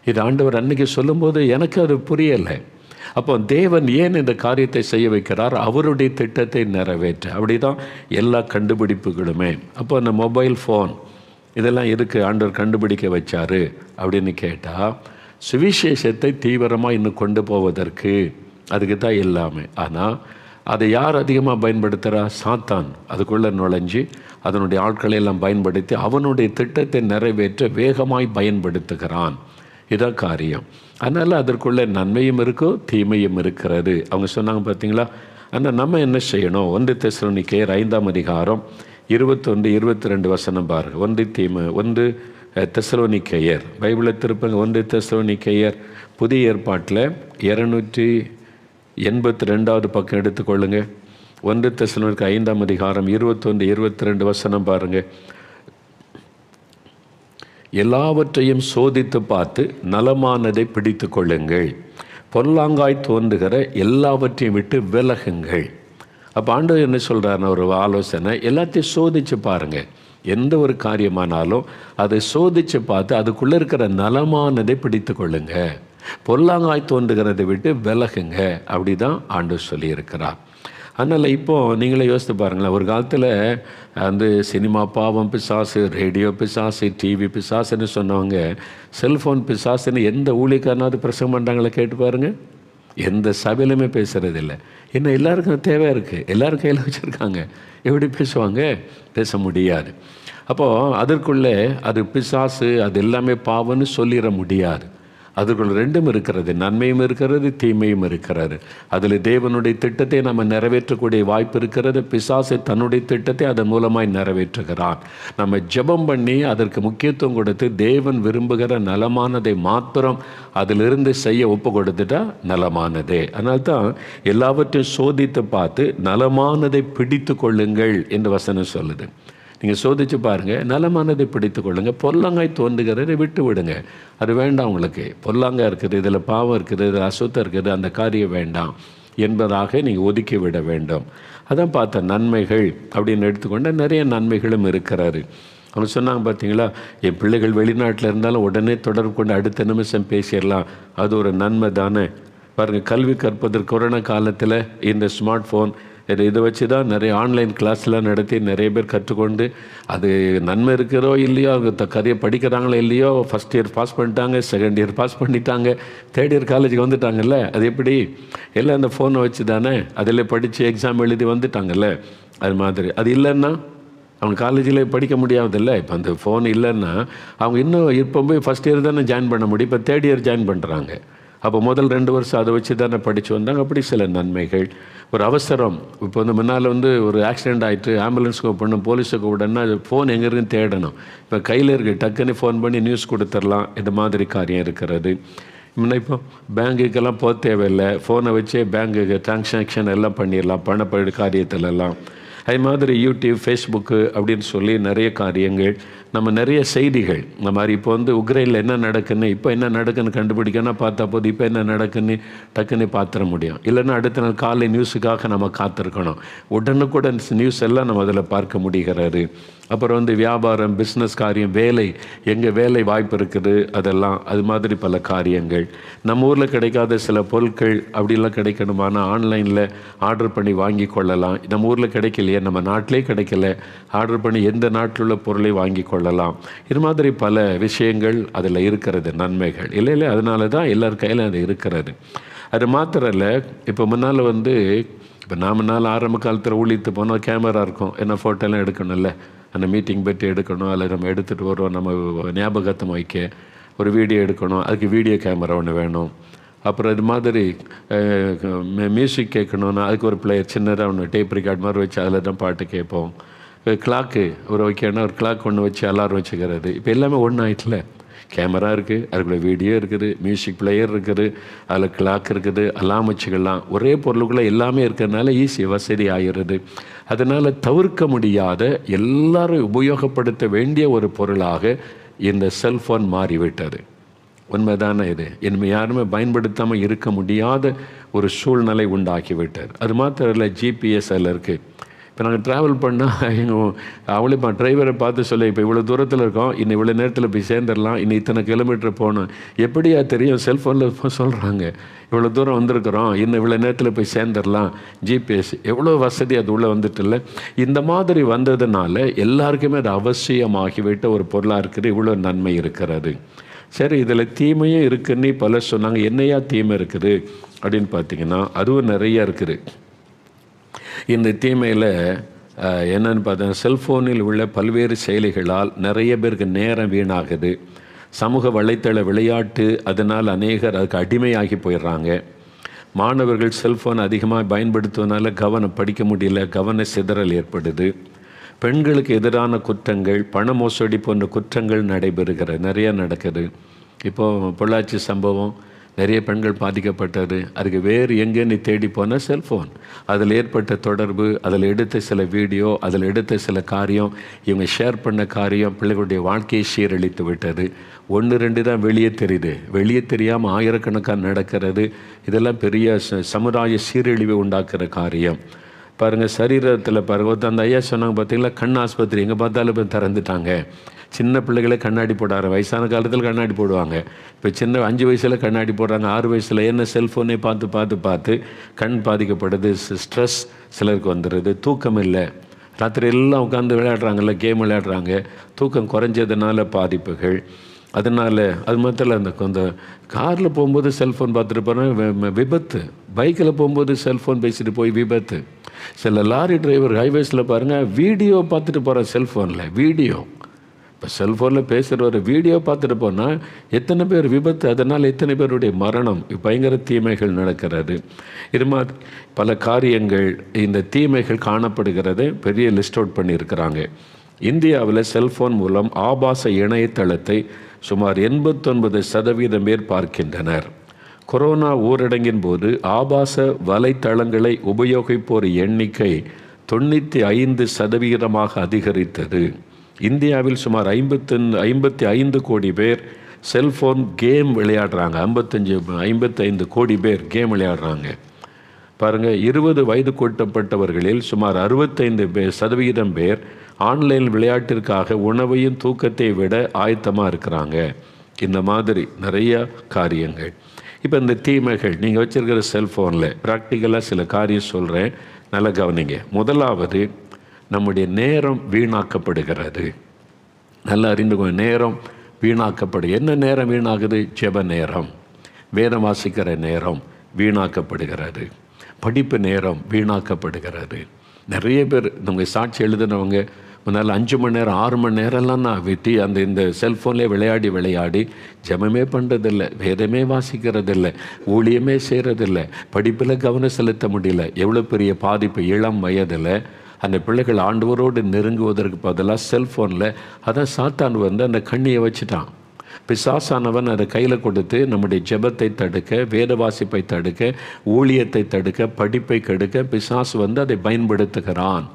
இது ஆண்டவர் அன்றைக்கி சொல்லும்போது எனக்கு அது புரியலை. அப்போ தேவன் ஏன் இந்த காரியத்தை செய்ய வைக்கிறார்? அவருடைய திட்டத்தை நிறைவேற்ற. அப்படி தான் எல்லா கண்டுபிடிப்புகளுமே. அப்போ அந்த மொபைல் ஃபோன் இதெல்லாம் எதுக்கு ஆண்டவர் கண்டுபிடிக்க வச்சார் அப்படின்னு கேட்டால், சுவிசேஷத்தை தீவிரமாக இன்னும் கொண்டு போவதற்கு, அதுக்கு தான் எல்லாமே. ஆனால் அதை யார் அதிகமாக பயன்படுத்துகிறா? சாத்தான் அதுக்குள்ளே நுழைஞ்சி அதனுடைய ஆட்களை எல்லாம் பயன்படுத்தி அவனுடைய திட்டத்தை நிறைவேற்ற வேகமாய் பயன்படுத்துகிறான். இதான் காரியம். அதனால் அதற்குள்ளே நன்மையும் இருக்கோ தீமையும் இருக்கிறது. அவங்க சொன்னாங்க பார்த்தீங்களா? ஆனால் நம்ம என்ன செய்யணும்? 1 தெசலோனிக்கேயர் 5ஆம் அதிகாரம் 21, 22 வசனம் பாருங்கள். 1 தெசலோனிக்கேயர் பைபிளை திருப்பங்க. 1 தெசலோனிக்கேயர் புதிய ஏற்பாட்டில் 282வது பக்கம் எடுத்துக்கொள்ளுங்க. 1 தெசலோனிக்கேயர் 5ஆம் அதிகாரம் 21, 22 வசனம் பாருங்கள். எல்லாவற்றையும் சோதித்து பார்த்து நலமானதை பிடித்து கொள்ளுங்கள், பொல்லாங்காய் தோன்றுகிற எல்லாவற்றையும் விட்டு விலகுங்கள். அப்போ ஆண்டவர் என்ன சொல்கிறாருன்னா, ஒரு ஆலோசனை, எல்லாத்தையும் சோதித்து பாருங்கள். எந்த ஒரு காரியமானாலும் அதை சோதித்து பார்த்து அதுக்குள்ளே இருக்கிற நலமானதை பிடித்து கொள்ளுங்க, பொல்லாங்காய் தோன்றுகிறதை விட்டு விலகுங்க. அப்படி தான் ஆண்டவர் சொல்லியிருக்கிறார். அதனால் இப்போது நீங்களே யோசித்து பாருங்களேன், ஒரு காலத்தில் வந்து சினிமா பாவம் பிசாசு, ரேடியோ பிசாசு, டிவி பிசாசுன்னு சொன்னவங்க செல்ஃபோன் பிசாசுன்னு எந்த ஊழியக்காரனாவது பிரசங்கம் பண்ணுறாங்களே கேட்டு பாருங்கள். எந்த சபையிலுமே பேசுகிறதில்ல. என்ன எல்லாருக்கும் தேவை இருக்குது, எல்லோரும் கையில் வச்சுருக்காங்க, எப்படி பேசுவாங்க? பேச முடியாது. அப்போது அதற்குள்ளே அது பிசாசு, அது எல்லாமே பாவம்னு சொல்லிட முடியாது. அதுக்குள்ள ரெண்டும் இருக்கிறது, நன்மையும் இருக்கிறது, தீமையும் இருக்கிறது. அதில் தேவனுடைய திட்டத்தை நம்ம நிறைவேற்றக்கூடிய வாய்ப்பு இருக்கிறது. பிசாசு தன்னுடைய திட்டத்தை அதன் மூலமாய் நிறைவேற்றுகிறான். நம்ம ஜெபம் பண்ணி அதற்கு முக்கியத்துவம் கொடுத்து தேவன் விரும்புகிற நலமானதை மாத்திரம் அதிலிருந்து செய்ய ஒப்பு கொடுத்துட்டா நலமானதே. அதனால்தான் எல்லாவற்றையும் சோதித்து பார்த்து நலமானதை பிடித்து கொள்ளுங்கள் என்று வசனம் சொல்லுது. நீங்கள் சோதித்து பாருங்கள், நலமானதை பிடித்து கொள்ளுங்கள். பொல்லாங்காய் தோன்றுகிறதை விட்டு விடுங்க. அது வேண்டாம் உங்களுக்கு. பொல்லாங்காய் இருக்குது, இதில் பாவம் இருக்குது, இதில் அசுத்தம் இருக்குது, அந்த காரியம் வேண்டாம் என்பதாக நீங்கள் ஒதுக்கி விட வேண்டும். அதான் பார்த்த நன்மைகள் அப்படின்னு எடுத்துக்கொண்ட நிறைய நன்மைகளும் இருக்கிறாரு. அவங்க சொன்னாங்க பார்த்தீங்களா, என் பிள்ளைகள் வெளிநாட்டில் இருந்தாலும் உடனே தொடர்பு கொண்டு அடுத்த நிமிஷம் பேசிடலாம், அது ஒரு நன்மை தானே. பாருங்கள், கல்வி கற்பதற்கு கொரோனா காலத்தில் இந்த ஸ்மார்ட் ஃபோன் இதை வச்சு தான் நிறைய ஆன்லைன் கிளாஸ்லாம் நடத்தி நிறைய பேர் கற்றுக்கொண்டு அது நன்மை இருக்கிறோ இல்லையோ, அவங்க கதையை படிக்கிறாங்களோ இல்லையோ, ஃபஸ்ட் இயர் பாஸ் பண்ணிட்டாங்க, செகண்ட் இயர் பாஸ் பண்ணிட்டாங்க, தேர்ட் இயர் காலேஜுக்கு வந்துட்டாங்கல்ல. அது எப்படி? எல்லாம் அந்த ஃபோனை வச்சு தானே அதில் படித்து எக்ஸாம் எழுதி வந்துட்டாங்கல்ல. அது மாதிரி அது இல்லைன்னா அவங்க காலேஜில் படிக்க முடியாதில்ல. இப்போ அந்த ஃபோன் இல்லைன்னா அவங்க இன்னும் இப்போ போய் ஃபஸ்ட் இயர் தானே ஜாயின் பண்ண முடியும், இப்போ தேர்ட் இயர் ஜாயின் பண்ணுறாங்க. அப்போ முதல் 2 வருஷம் அதை வச்சு தானே படித்து வந்தாங்க. அப்படி சில நன்மைகள். ஒரு அவசரம், இப்போ வந்து முன்னால் வந்து ஒரு ஆக்சிடெண்ட் ஆகிட்டு ஆம்புலன்ஸுக்கு கூப்பிடணும், போலீஸுக்கு கூப்பிடணும்னா அது ஃபோன் எங்கே இருக்குன்னு தேடணும். இப்போ கையில் இருக்குது, டக்குன்னு ஃபோன் பண்ணி நியூஸ் கொடுத்துடலாம். இந்த மாதிரி காரியம் இருக்கிறது. முன்ன இப்போ பேங்குக்கெல்லாம் போக தேவையில்லை, ஃபோனை வச்சே பேங்குக்கு டிரான்சாக்ஷன் எல்லாம் பண்ணிடலாம், பணப்படி காரியத்திலெல்லாம். அது மாதிரி யூடியூப், ஃபேஸ்புக்கு அப்படின்னு சொல்லி நிறைய காரியங்கள், நம்ம நிறைய செய்திகள். இந்த மாதிரி இப்போ வந்து உக்ரைனில் என்ன நடக்குன்னு, இப்போ என்ன நடக்குன்னு கண்டுபிடிக்கணும், பார்த்தா போது இப்போ என்ன நடக்குன்னு டக்குன்னு பார்த்துட முடியும். இல்லைன்னா அடுத்த நாள் காலை நியூஸுக்காக நம்ம காத்திருக்கணும். உடனுக்குடன் நியூஸ் எல்லாம் நம்ம அதில் பார்க்க முடிகிறது. அப்புறம் வந்து வியாபாரம், பிஸ்னஸ் காரியம், வேலை, எங்கே வேலை வாய்ப்பு இருக்குது அதெல்லாம், அது மாதிரி பல காரியங்கள். நம்ம ஊரில் கிடைக்காத சில பொருட்கள் அப்படிலாம் கிடைக்கணுமானா ஆன்லைனில் ஆர்டர் பண்ணி வாங்கி கொள்ளலாம். நம்ம ஊரில் கிடைக்கலையே, நம்ம நாட்டிலே கிடைக்கல, ஆர்டர் பண்ணி எந்த நாட்டில் உள்ள பொருளை வாங்கி கொள்ளலாம். இது மாதிரி பல விஷயங்கள் அதில் இருக்கிறது, நன்மைகள் இல்லை. அதனால தான் எல்லார் கையில் அது இருக்கிறது. அது மாத்திரம் இல்லை, இப்போ முன்னால் வந்து இப்போ முன்னால் ஆரம்ப காலத்தில் ஊழித்து போனால் கேமரா இருக்கும், என்ன ஃபோட்டோலாம் எடுக்கணும்ல, அந்த மீட்டிங் பற்றி எடுக்கணும், அதில் நம்ம எடுத்துகிட்டு வருவோம், நம்ம ஞாபகத்தை வைக்க ஒரு வீடியோ எடுக்கணும், அதுக்கு வீடியோ கேமரா ஒன்று வேணும். அப்புறம் இது மாதிரி மியூசிக் கேட்கணுன்னா அதுக்கு ஒரு பிளேயர் சின்னதாக ஒன்று டேப் ரெக்கார்ட் மாதிரி வச்சு அதில் தான் பாட்டு கேட்போம். கிளாக்கு ஒரு வைக்கணும்னா ஒரு கிளாக் ஒன்று வச்சு அலாரம் வச்சுக்கிறது. இப்போ எல்லாமே ஒன்று ஆயிட்டுல, கேமரா இருக்குது, அதுக்குள்ளே வீடியோ இருக்குது, மியூசிக் பிளேயர் இருக்குது, அதில் கிளாக் இருக்குது, அலாம் வச்சுக்கலாம். ஒரே பொருளுக்குள்ளே எல்லாமே இருக்கிறதுனால ஈஸி, வசதி ஆகிறது. அதனால் தவிர்க்க முடியாத, எல்லாரும் உபயோகப்படுத்த வேண்டிய ஒரு பொருளாக இந்த செல்ஃபோன் மாறிவிட்டது. உண்மைதானே இது? இனிமேல் யாருமே பயன்படுத்தாமல் இருக்க முடியாத ஒரு சூழ்நிலை உண்டாக்கிவிட்டார். அது மாத்திரம் இல்லை, ஜிபிஎஸ் அதில் இருக்குது. இப்போ நாங்கள் ட்ராவல் பண்ணால் அவளே டிரைவரை பார்த்து சொல்ல, இப்போ இவ்வளோ தூரத்தில் இருக்கோம், இன்னும் இவ்வளோ நேரத்தில் போய் சேர்ந்துடலாம், இன்னும் இத்தனை கிலோமீட்டர் போகணும். எப்படியா தெரியும்? செல்ஃபோனில் சொல்கிறாங்க, இவ்வளோ தூரம் வந்திருக்கிறோம், இன்னும் இவ்வளோ நேரத்தில் போய் சேர்ந்துடலாம். ஜிபிஎஸ் எவ்வளோ வசதி அது உள்ளே வந்துட்டுல்ல. இந்த மாதிரி வந்ததுனால எல்லாருக்குமே அது அவசியமாகிவிட்ட ஒரு பொருளாக இருக்குது. இவ்வளோ நன்மை இருக்கிறது. சரி, இதில் தீமையும் இருக்குன்னு பலர் சொன்னாங்க. என்னையா தீமை இருக்குது அப்படின்னு பார்த்தீங்கன்னா அதுவும் நிறையா இருக்குது. இந்த தீமையில் என்னென்னு பார்த்தா, செல்ஃபோனில் உள்ள பல்வேறு செயலிகளால் நிறைய பேருக்கு நேரம் வீணாகுது. சமூக வலைத்தள விளையாட்டு, அதனால் அநேகர் அதுக்கு அடிமையாகி போயிடுறாங்க. மாணவர்கள் செல்ஃபோன் அதிகமாக பயன்படுத்துவதனால கவனம் படிக்க முடியல, கவன சிதறல் ஏற்படுது. பெண்களுக்கு எதிரான குற்றங்கள், பண மோசடி போன்ற குற்றங்கள் நடைபெறுகிறது, நிறையா நடக்குது. இப்போது பொள்ளாச்சி சம்பவம், நிறைய பெண்கள் பாதிக்கப்பட்டது. அதுக்கு வேறு எங்கேன்னு தேடி போனால் செல்ஃபோன், அதில் ஏற்பட்ட தொடர்பு, அதில் எடுத்த சில வீடியோ, அதில் எடுத்த சில காரியம், இவங்க ஷேர் பண்ண காரியம் பிள்ளைகளுடைய வாழ்க்கையை சீரழித்து விட்டது. 1-2 தான் வெளியே தெரியுது, வெளியே தெரியாமல் ஆயிரக்கணக்கான நடக்கிறது. இதெல்லாம் பெரிய சமுதாய சீரழிவை உண்டாக்குற காரியம். பாருங்கள் சரீரத்தில் பாருங்கள் அந்த ஐயா சொன்னாங்க பார்த்தீங்களா, கண் ஆஸ்பத்திரி எங்கே பார்த்தாலும் இப்போ திறந்துட்டாங்க. சின்ன பிள்ளைகளே கண்ணாடி போடாரு, வயசான காலத்தில் கண்ணாடி போடுவாங்க. இப்போ சின்ன 5 வயசில் கண்ணாடி போடுறாங்க, 6 வயசில். என்ன செல்ஃபோனே பார்த்து கண் பாதிக்கப்படுது, ஸ்ட்ரெஸ் சிலருக்கு வந்துடுது, தூக்கம் இல்லை. ராத்திரி எல்லாம் உட்காந்து விளையாடுறாங்கல்ல, கேம் விளையாடுறாங்க, தூக்கம் குறைஞ்சதுனால பாதிப்புகள். அதனால் அது மாத்திரம் அந்த காரில் போகும்போது செல்ஃபோன் பார்த்துட்டு போகிறோம், விபத்து. பைக்கில் போகும்போது செல்ஃபோன் பேசிட்டு போய் விபத்து. சில லாரி டிரைவர் ஹைவேஸில் பாருங்கள், வீடியோ பார்த்துட்டு போகிற செல்ஃபோனில் வீடியோ. இப்போ செல்ஃபோனில் பேசுகிற ஒரு வீடியோ பார்த்துட்டு போனால் எத்தனை பேர் விபத்து, அதனால் எத்தனை பேருடைய மரணம், பயங்கர தீமைகள் நடக்கிறது. இது மாதிரி பல காரியங்கள், இந்த தீமைகள் காணப்படுகிறது. பெரிய லிஸ்ட் அவுட் பண்ணியிருக்கிறாங்க. இந்தியாவில் செல்ஃபோன் மூலம் ஆபாச இணையதளத்தை சுமார் 89% பேர் பார்க்கின்றனர். கொரோனா ஊரடங்கின் போது ஆபாச வலைத்தளங்களை உபயோகிப்போர் எண்ணிக்கை 95% அதிகரித்தது. இந்தியாவில் சுமார் 55 கோடி பேர் செல்ஃபோன் கேம் விளையாடுறாங்க. 55 கோடி பேர் கேம் விளையாடுறாங்க. பாருங்கள், 20 வயதுக்குட்பட்டவர்களில் சுமார் 65% பேர் ஆன்லைன் விளையாட்டிற்காக உணவையும் தூக்கத்தை விட ஆயத்தமாக இருக்கிறாங்க. இந்த மாதிரி நிறைய காரியங்கள். இப்போ இந்த தீமைகள் நீங்கள் வச்சுருக்கிற செல்ஃபோனில் ப்ராக்டிக்கலாக சில காரியம் சொல்கிறேன், நல்லா கவனிங்க. முதலாவது, நம்முடைய நேரம் வீணாக்கப்படுகிறது. நல்லா அறிந்துக்கோங்க, நேரம் என்ன நேரம் வீணாகுது? ஜெப நேரம், வேதம் வாசிக்கிற நேரம் வீணாக்கப்படுகிறது, படிப்பு நேரம் வீணாக்கப்படுகிறது. நிறைய பேர் நம்ம சாட்சி எழுதினவங்க முன்னால் 5 மணி நேரம் 6 மணி நேரம்லாம் நான் வெட்டி இந்த செல்ஃபோன்லேயே விளையாடி ஜெபமே பண்ணுறதில்லை, வேதமே வாசிக்கிறதில்லை, ஊழியமே செய்கிறதில்லை, படிப்பில் கவனம் செலுத்த முடியல. எவ்வளோ பெரிய பாதிப்பு! இளம் வயதில் அந்த பிள்ளைகள் ஆண்டவரோடு நெருங்குவதற்கு பதிலாக செல்ஃபோனில் அதான் சாத்தான் அந்த கண்ணியை வச்சுட்டான். பிசாசானவன் அதை கையில் கொடுத்து நம்முடைய ஜெபத்தை தடுக்க, வேத வாசிப்பை தடுக்க, ஊழியத்தை தடுக்க, படிப்பை கெடுக்க பிசாசு அதை பயன்படுத்துகிறான்.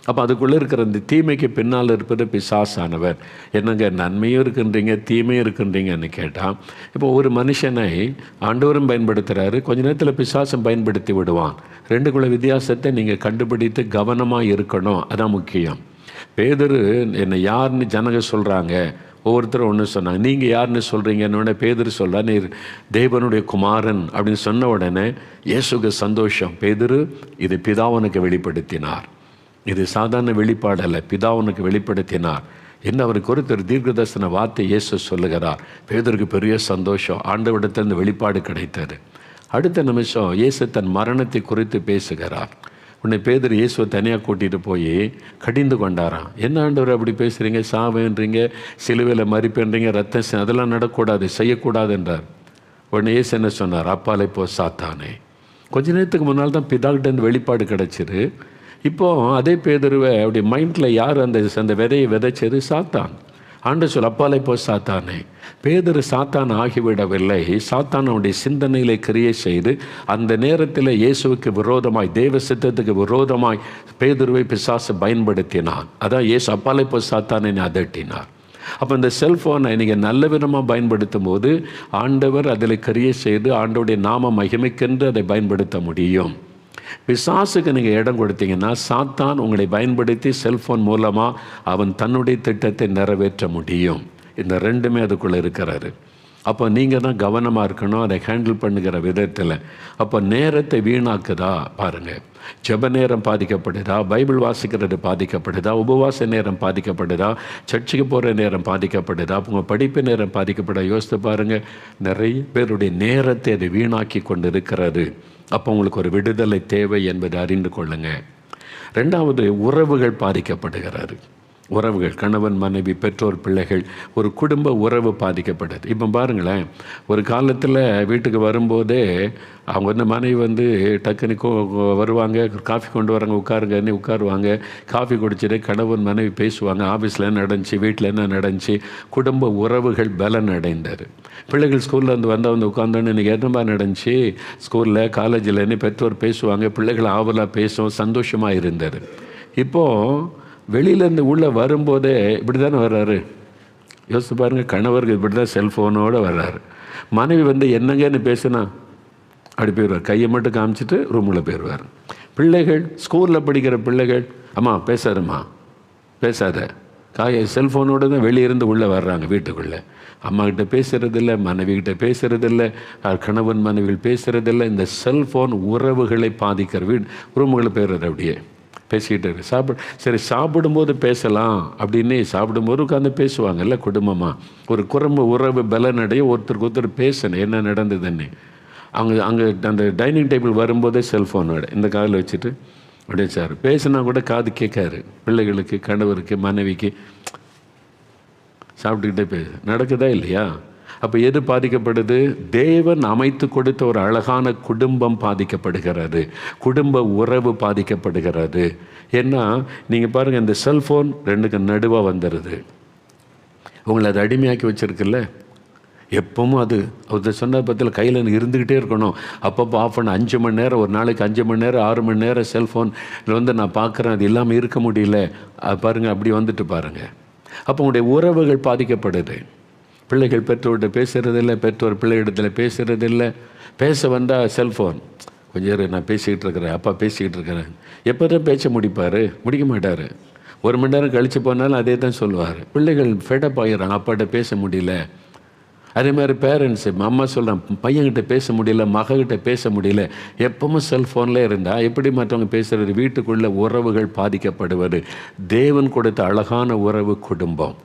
அப்போ அதுக்குள்ளே இருக்கிற அந்த தீமைக்கு பின்னால் இருப்பது பிசாசானவர். என்னங்க, நன்மையும் இருக்குன்றீங்க, தீமையும் இருக்குன்றீங்கன்னு கேட்டால், இப்போ ஒரு மனுஷனை ஆண்டவரும் பயன்படுத்துகிறாரு, கொஞ்ச நேரத்தில் பிசாசும் பயன்படுத்தி விடுவான். ரெண்டுக்குள்ள வித்தியாசத்தை நீங்கள் கண்டுபிடித்து கவனமாக இருக்கணும். அதான் முக்கியம். பேதுரு என்னை யாருன்னு ஜனங்க சொல்கிறாங்க, ஒவ்வொருத்தரும் ஒன்று சொன்னாங்க. நீங்கள் யாருன்னு சொல்கிறீங்கன்னு பேதுரு சொல்ல, நீர் தேவனுடைய குமாரன் அப்படின்னு சொன்ன உடனே இயேசுக்கு சந்தோஷம். பேதுரு, இது பிதாவனுக்கு வெளிப்படுத்தினார், இது சாதாரண வெளிப்பாடல்ல, பிதாவனுக்கு வெளிப்படுத்தினார் என்ன அவருக்கு ஒருத்தர் தீர்க்கதரிசன வார்த்தை இயேசு சொல்லுகிறார். பேதுருக்கு பெரிய சந்தோஷம், ஆண்டவரிடத்திலிருந்து வெளிப்பாடு கிடைத்தது. அடுத்த நிமிஷம் இயேசு தன் மரணத்தை குறித்து பேசுகிறார். உன்னை பேதுரு இயேசுவை தனியாக கூட்டிகிட்டு போய் கடிந்து கொண்டாராம். என்ன ஆண்டவர் அப்படி பேசுகிறீங்க, சாவேன்றீங்க, சிலுவையில் மறிப்பேன்றீங்க, ரத்தம் அதெல்லாம் நடக்கூடாது, செய்யக்கூடாது என்றார். உடனே இயேசு என்ன சொன்னார்? அப்பாலே போ சாத்தானே. கொஞ்ச நேரத்துக்கு முன்னால் தான் பிதாக்கிட்டேருந்து வெளிப்பாடு கிடச்சிரு. இப்போது அதே பேதுருவை அப்படி மைண்டில் யார் அந்த விதையை விதைச்சது? சாத்தான். ஆண்டவர் சொல், அப்பாலே போ சாத்தானே. பேதுரு சாத்தான் ஆகிவிடவில்லை. சாத்தான் அவனுடைய சிந்தனைகளை கிரியை செய்து அந்த நேரத்தில் இயேசுவுக்கு விரோதமாய், தேவ சித்தத்துக்கு விரோதமாய் பேதுருவை பிசாசு பயன்படுத்தினான். அதான் இயேசு அப்பாலே போ சாத்தானே அதட்டினார். அப்போ இந்த செல்ஃபோனை நீங்கள் நல்ல விதமாக பயன்படுத்தும் போது ஆண்டவர் அதில் கிரியை செய்து ஆண்டவருடைய நாம மகிமைக்கென்று அதை பயன்படுத்த முடியும். பிசாசுக்கு நீங்கள் இடம் கொடுத்தீங்கன்னா சாத்தான் உங்களை பயன்படுத்தி செல்ஃபோன் மூலமாக அவன் தன்னுடைய திட்டத்தை நிறைவேற்ற முடியும். இந்த ரெண்டுமே அதுக்குள்ளே இருக்கிறாரு. அப்போ நீங்கள் தான் கவனமாக இருக்கணும் அதை ஹேண்டில் பண்ணுகிற விதத்தில். அப்போ நேரத்தை வீணாக்குதா பாருங்கள். ஜெப நேரம் பாதிக்கப்படுதா, பைபிள் வாசிக்கிறது பாதிக்கப்படுதா, உபவாச நேரம் பாதிக்கப்படுதா, சர்ச்சுக்கு போகிற நேரம் பாதிக்கப்படுதா, உங்கள் படிப்பு நேரம் பாதிக்கப்படுதா? யோசித்து பாருங்கள். நிறைய பேருடைய நேரத்தை அதை வீணாக்கி கொண்டு இருக்கிறது. அப்போ உங்களுக்கு ஒரு விடுதலை தேவை என்பதை அறிந்து கொள்ளுங்க. ரெண்டாவது, உறவுகள் பாதிக்கப்படுகிறது. உறவுகள், கணவன் மனைவி, பெற்றோர் பிள்ளைகள், ஒரு குடும்ப உறவு பாதிக்கப்படுது. இப்போ பாருங்களேன், ஒரு காலத்தில் வீட்டுக்கு வரும்போதே அவங்க மனைவி டக்குனு வருவாங்க, காஃபி கொண்டு வராங்க, உட்காருங்கன்னு உட்காருவாங்க, காஃபி குடிச்சிட்டு கணவன் மனைவி பேசுவாங்க, ஆஃபீஸில் என்ன நடந்துச்சு, வீட்டில் என்ன நடந்துச்சு, குடும்ப உறவுகள் பலன் அடைந்தார். பிள்ளைகள் ஸ்கூலில் வந்தால் உட்காந்தோன்னு இன்றைக்கி என்னமா நடந்துச்சு ஸ்கூலில் காலேஜில்னு பெற்றோர் பேசுவாங்க, பிள்ளைகள் ஆவலாக பேசும், சந்தோஷமாக இருந்தார். இப்போது வெளியிலேருந்து உள்ளே வரும்போதே இப்படி தானே வர்றாரு. யோசித்து பாருங்கள், கணவருக்கு இப்படி தான் செல்ஃபோனோடு வர்றாரு. மனைவி என்னங்கன்னு பேசுனா அப்படி போயிடுவார், கையை மட்டும் காமிச்சிட்டு ரூமில் போயிடுவார். பிள்ளைகள் ஸ்கூலில் படிக்கிற பிள்ளைகள், அம்மா பேசாதம்மா பேசாத, செல்ஃபோனோடு தான் வெளியிருந்து உள்ளே வர்றாங்க வீட்டுக்குள்ளே. அம்மாக்கிட்ட பேசுகிறதில்ல, மனைவிக்கிட்ட பேசுகிறதில்ல, கணவன் மனைவிகள் பேசுகிறதில்ல. இந்த செல்ஃபோன் உறவுகளை பாதிக்கிற ரூமுகளை போயிடுறது. அப்படியே பேசிக்கிட்டு இருக்கு. சரி சாப்பிடும்போது பேசலாம் அப்படின்னு சாப்பிடும்போது உட்காந்து பேசுவாங்கல்ல குடும்பமாக. ஒரு உறவு பலனடைய ஒருத்தருக்கு ஒருத்தர் பேசணும் என்ன நடந்ததுன்னு. அங்கே அந்த டைனிங் டேபிள் வரும்போதே செல்ஃபோனோட இந்த காதில் வச்சுட்டு அப்படியே சார் பேசுனா கூட காது கேட்காரு. பிள்ளைகளுக்கு, கணவருக்கு, மனைவிக்கு சாப்பிட்டுக்கிட்டே நடக்குதா இல்லையா? அப்போ எது பாதிக்கப்படுது? தேவன் அமைத்து கொடுத்த ஒரு அழகான குடும்பம் பாதிக்கப்படுகிறது, குடும்ப உறவு பாதிக்கப்படுகிறது. ஏன்னா நீங்கள் பாருங்கள், இந்த செல்ஃபோன் ரெண்டுக்கு நடுவாக வந்துடுது. உங்களை அது அடிமையாக்கி வச்சுருக்குல்ல. எப்பவும் அது சொன்ன பற்றியில் கையில் இருந்துக்கிட்டே இருக்கணும். அப்பப்போ ஆஃப் பண்ண 5 மணி நேரம், ஒரு நாளைக்கு 5 மணி நேரம் 6 மணி நேரம் செல்ஃபோனில் நான் பார்க்குறேன். அது இல்லாமல் இருக்க முடியல. பாருங்கள், அப்படி வந்துட்டு பாருங்கள். அப்போ உங்களுடைய உறவுகள் பாதிக்கப்படுது. பிள்ளைகள் பெற்றோர்கிட்ட பேசுகிறதில்லை, பெற்றோர் பிள்ளைகளிடத்தில் பேசுகிறதில்லை. பேச வந்தால் செல்ஃபோன், கொஞ்சம் நேரம் நான் பேசிக்கிட்டு இருக்கிறேன், அப்பா பேசிக்கிட்டு இருக்கிறேன். எப்போ தான் பேச்ச முடிக்க மாட்டார். 1 மணி நேரம் கழித்து போனாலும் அதே தான் சொல்லுவார். பிள்ளைகள் ஃபெடப் ஆகிடுறாங்க, அப்பாட்ட பேச முடியல. அதே மாதிரி பேரண்ட்ஸு, அம்மா சொல்கிறான் பையன்கிட்ட பேச முடியல, மகக்கிட்ட பேச முடியல. எப்பவும் செல்ஃபோனில் இருந்தால் எப்படி மற்றவங்க பேசுகிறது? வீட்டுக்குள்ளே உறவுகள் பாதிக்கப்படுவது. தேவன் கொடுத்த அழகான உறவு குடும்பம்.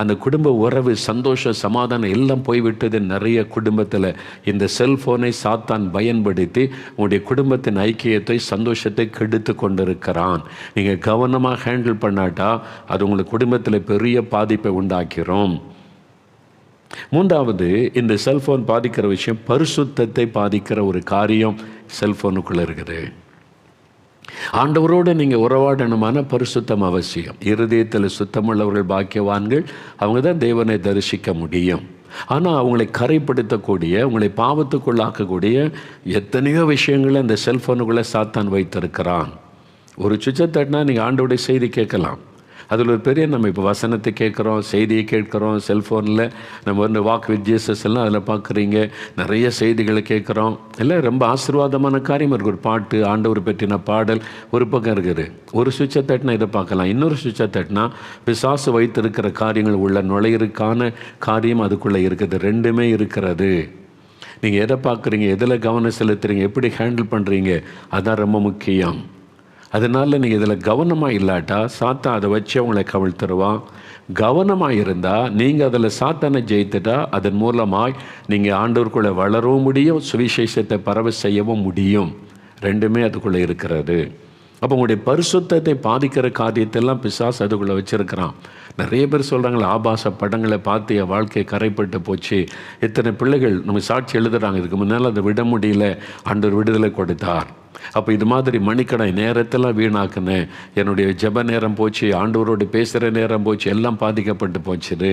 அந்த குடும்ப உறவு, சந்தோஷம், சமாதானம் எல்லாம் போய்விட்டது. நிறைய குடும்பத்தில் இந்த செல்ஃபோனை சாத்தான் பயன்படுத்தி உங்களுடைய குடும்பத்தின் ஐக்கியத்தை, சந்தோஷத்தை கெடுத்து கொண்டிருக்கிறான். நீங்கள் கவனமாக ஹேண்டில் பண்ணாட்டா அது உங்களுக்கு குடும்பத்தில் பெரிய பாதிப்பை உண்டாக்கிறோம். 3வது, இந்த செல்ஃபோன் பாதிக்கிற விஷயம், பரிசுத்தத்தை பாதிக்கிற ஒரு காரியம் செல்ஃபோனுக்குள்ளே இருக்குது. ஆண்டவரோடு நீங்கள் உறவாடணுமான பரிசுத்தம் அவசியம். இருதயத்தில் சுத்தமுள்ளவர்கள் பாக்கியவான்கள், அவங்க தான் தேவனை தரிசிக்க முடியும். ஆனால் அவங்களை கரைப்படுத்தக்கூடிய, உங்களை பாவத்துக்குள்ளாக்கக்கூடிய எத்தனையோ விஷயங்களை அந்த செல்ஃபோனுக்குள்ளே சாத்தான் வைத்திருக்கிறான். ஒரு சுவிட்சை தட்டினா நீங்கள் ஆண்டவருடைய செய்தி கேட்கலாம். அதில் ஒரு பெரிய, நம்ம இப்போ வசனத்தை கேட்குறோம், செய்தியை கேட்குறோம். செல்ஃபோனில் நம்ம வாக் வித் ஜீசஸ் எல்லாம் அதில் பார்க்குறீங்க, நிறைய செய்திகளை கேட்குறோம். எல்லாம் ரொம்ப ஆசீர்வாதமான காரியம் இருக்குது. ஒரு பாட்டு, ஆண்டவர் பற்றின பாடல் ஒரு பக்கம் இருக்குது. ஒரு சுவிட்சை தட்டினா இதை பார்க்கலாம். இன்னொரு சுவிட்சை தட்டினா பிசாசு வைத்திருக்கிற காரியங்கள் உள்ள நுழையிறதுக்கான காரியம் அதுக்குள்ளே இருக்குது. ரெண்டுமே இருக்கிறது. நீங்கள் எதை பார்க்குறீங்க, எதில் கவனம் செலுத்துறீங்க, எப்படி ஹேண்டில் பண்ணுறீங்க, அதுதான் ரொம்ப முக்கியம். அதனால் நீங்கள் இதில் கவனமாக இல்லாட்டா சாத்தான் அதை வச்சு அவங்களை கவிழ்த்துருவான். கவனமாக இருந்தால் நீங்கள் அதில் சாத்தானை ஜெயித்துட்டா அதன் மூலமாய் நீங்கள் ஆண்டவருக்குள்ளே வளரவும் முடியும், சுவிசேஷத்தை பரவ செய்யவும் முடியும். ரெண்டுமே அதுக்குள்ளே இருக்கிறது. அப்போ உங்களுடைய பரிசுத்தத்தை பாதிக்கிற காரியத்தெல்லாம் பிசாசு அதுக்குள்ளே வச்சுருக்கிறான். நிறைய பேர் சொல்கிறாங்களே, ஆபாச படங்களை பார்த்து என் வாழ்க்கையை கரைப்பட்டு போச்சு. எத்தனை பிள்ளைகள் நம்ம சாட்சி எழுதுகிறாங்க, இதுக்கு முன்னால் அதை விட முடியல, ஆண்டவர் விடுதலை கொடுத்தார். அப்போ இது மாதிரி மணிக்கணக்கு நேரத்தெல்லாம் வீணாக்குனேன், என்னுடைய ஜெப நேரம் போச்சு, ஆண்டவரோடு பேசுகிற நேரம் போச்சு, எல்லாம் பாதிக்கப்பட்டு போச்சுது,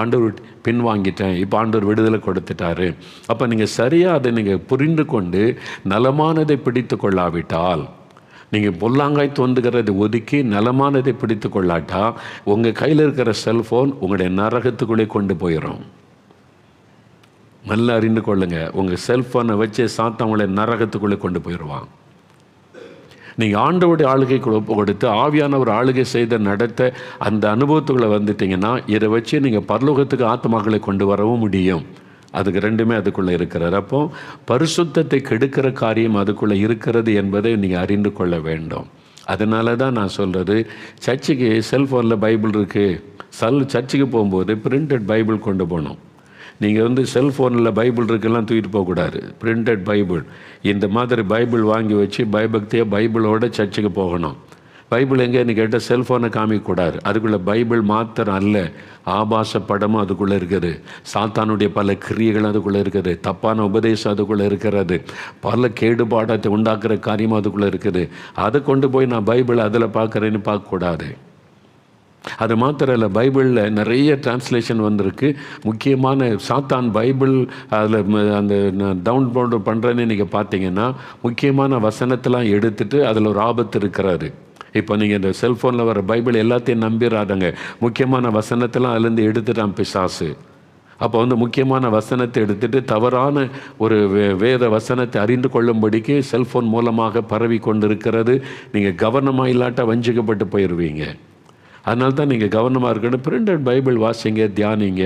ஆண்டவர் பின்வாங்கிட்டேன், இப்போ ஆண்டவர் விடுதலை கொடுத்துட்டாரு. அப்போ நீங்கள் சரியாக அதை நீங்கள் புரிந்து கொண்டு நலமானதை பிடித்து கொள்ளாவிட்டால், நீங்கள் பொல்லாங்காய் தோன்றுகிறதை ஒதுக்கி நலமானதை பிடித்து கொள்ளாட்டா உங்கள் கையில் இருக்கிற செல்ஃபோன் உங்களுடைய நரகத்துக்குள்ளே கொண்டு போயிடும். நல்லா அறிந்து கொள்ளுங்கள், உங்கள் செல்ஃபோனை வச்சு சாத்தான் உங்களை நரகத்துக்குள்ளே கொண்டு போயிடுவான். நீங்கள் ஆண்டவருடைய ஆளுகைக்குள்ள ஒப்பு கொடுத்து ஆவியானவர் ஆளுகை செய்த நடத்த அந்த அனுபவத்துக்குள்ளே வந்துட்டிங்கன்னா இதை வச்சு நீங்கள் பரலோகத்துக்கு ஆத்மாக்களை கொண்டு வரவும் முடியும். அதுக்கு ரெண்டுமே அதுக்குள்ளே இருக்கிறது. அப்போ பரிசுத்தத்தை கெடுக்கிற காரியம் அதுக்குள்ளே இருக்கிறது என்பதை நீங்கள் அறிந்து கொள்ள வேண்டும். அதனால தான் நான் சொல்கிறது, சர்ச்சுக்கு செல்ஃபோனில் பைபிள் இருக்குது, சர்ச்சுக்கு போகும்போது பிரிண்டட் பைபிள் கொண்டு போகணும். நீங்கள் செல்ஃபோனில் பைபிள் இருக்குலாம் தூக்கிட்டு போகக்கூடாது. பிரிண்டட் பைபிள், இந்த மாதிரி பைபிள் வாங்கி வச்சு பயபக்தியாக பைபிளோட சர்ச்சுக்கு போகணும். பைபிள் எங்கேன்னு கேட்டால் செல்ஃபோனை காமிக்கக்கூடாது. அதுக்குள்ளே பைபிள் மாத்திரம் அல்ல, ஆபாச படமும் அதுக்குள்ளே இருக்குது, சாத்தானுடைய பல கிரியைகளும் அதுக்குள்ளே இருக்குது, தப்பான உபதேசம் அதுக்குள்ளே இருக்கிறது, பல கேடுபாடத்தை உண்டாக்குற காரியமும் அதுக்குள்ளே இருக்குது. அதை கொண்டு போய் நான் பைபிள் அதில் பார்க்குறேன்னு பார்க்கக்கூடாது. அது மாத்திரம் இல்லை, பைபிளில் நிறைய டிரான்ஸ்லேஷன் வந்திருக்கு. முக்கியமான சாத்தான் பைபிள் அதில் அந்த டவுன்லோடு பண்ணுறேன்னு நீங்கள் பார்த்தீங்கன்னா முக்கியமான வசனத்தெல்லாம் எடுத்துகிட்டு அதில் ஒரு ஆபத்து இருக்கிறாரு. இப்போ நீங்கள் இந்த செல்ஃபோனில் வர பைபிள் எல்லாத்தையும் நம்பிடாதங்க. முக்கியமான வசனத்தெல்லாம் அதுலேருந்து எடுத்துட்டான் பிசாசு. அப்போ முக்கியமான வசனத்தை எடுத்துகிட்டு தவறான ஒரு வேத வசனத்தை அறிந்து கொள்ளும்படிக்கு செல்ஃபோன் மூலமாக பரவி கொண்டிருக்கிறது. நீங்கள் கவனமாக இல்லாட்டா வஞ்சிக்கப்பட்டு போயிடுவீங்க. அதனால தான் நீங்கள் கவனமாக இருக்கணும். பிரிண்டட் பைபிள் வாசிங்க, தியானிங்க.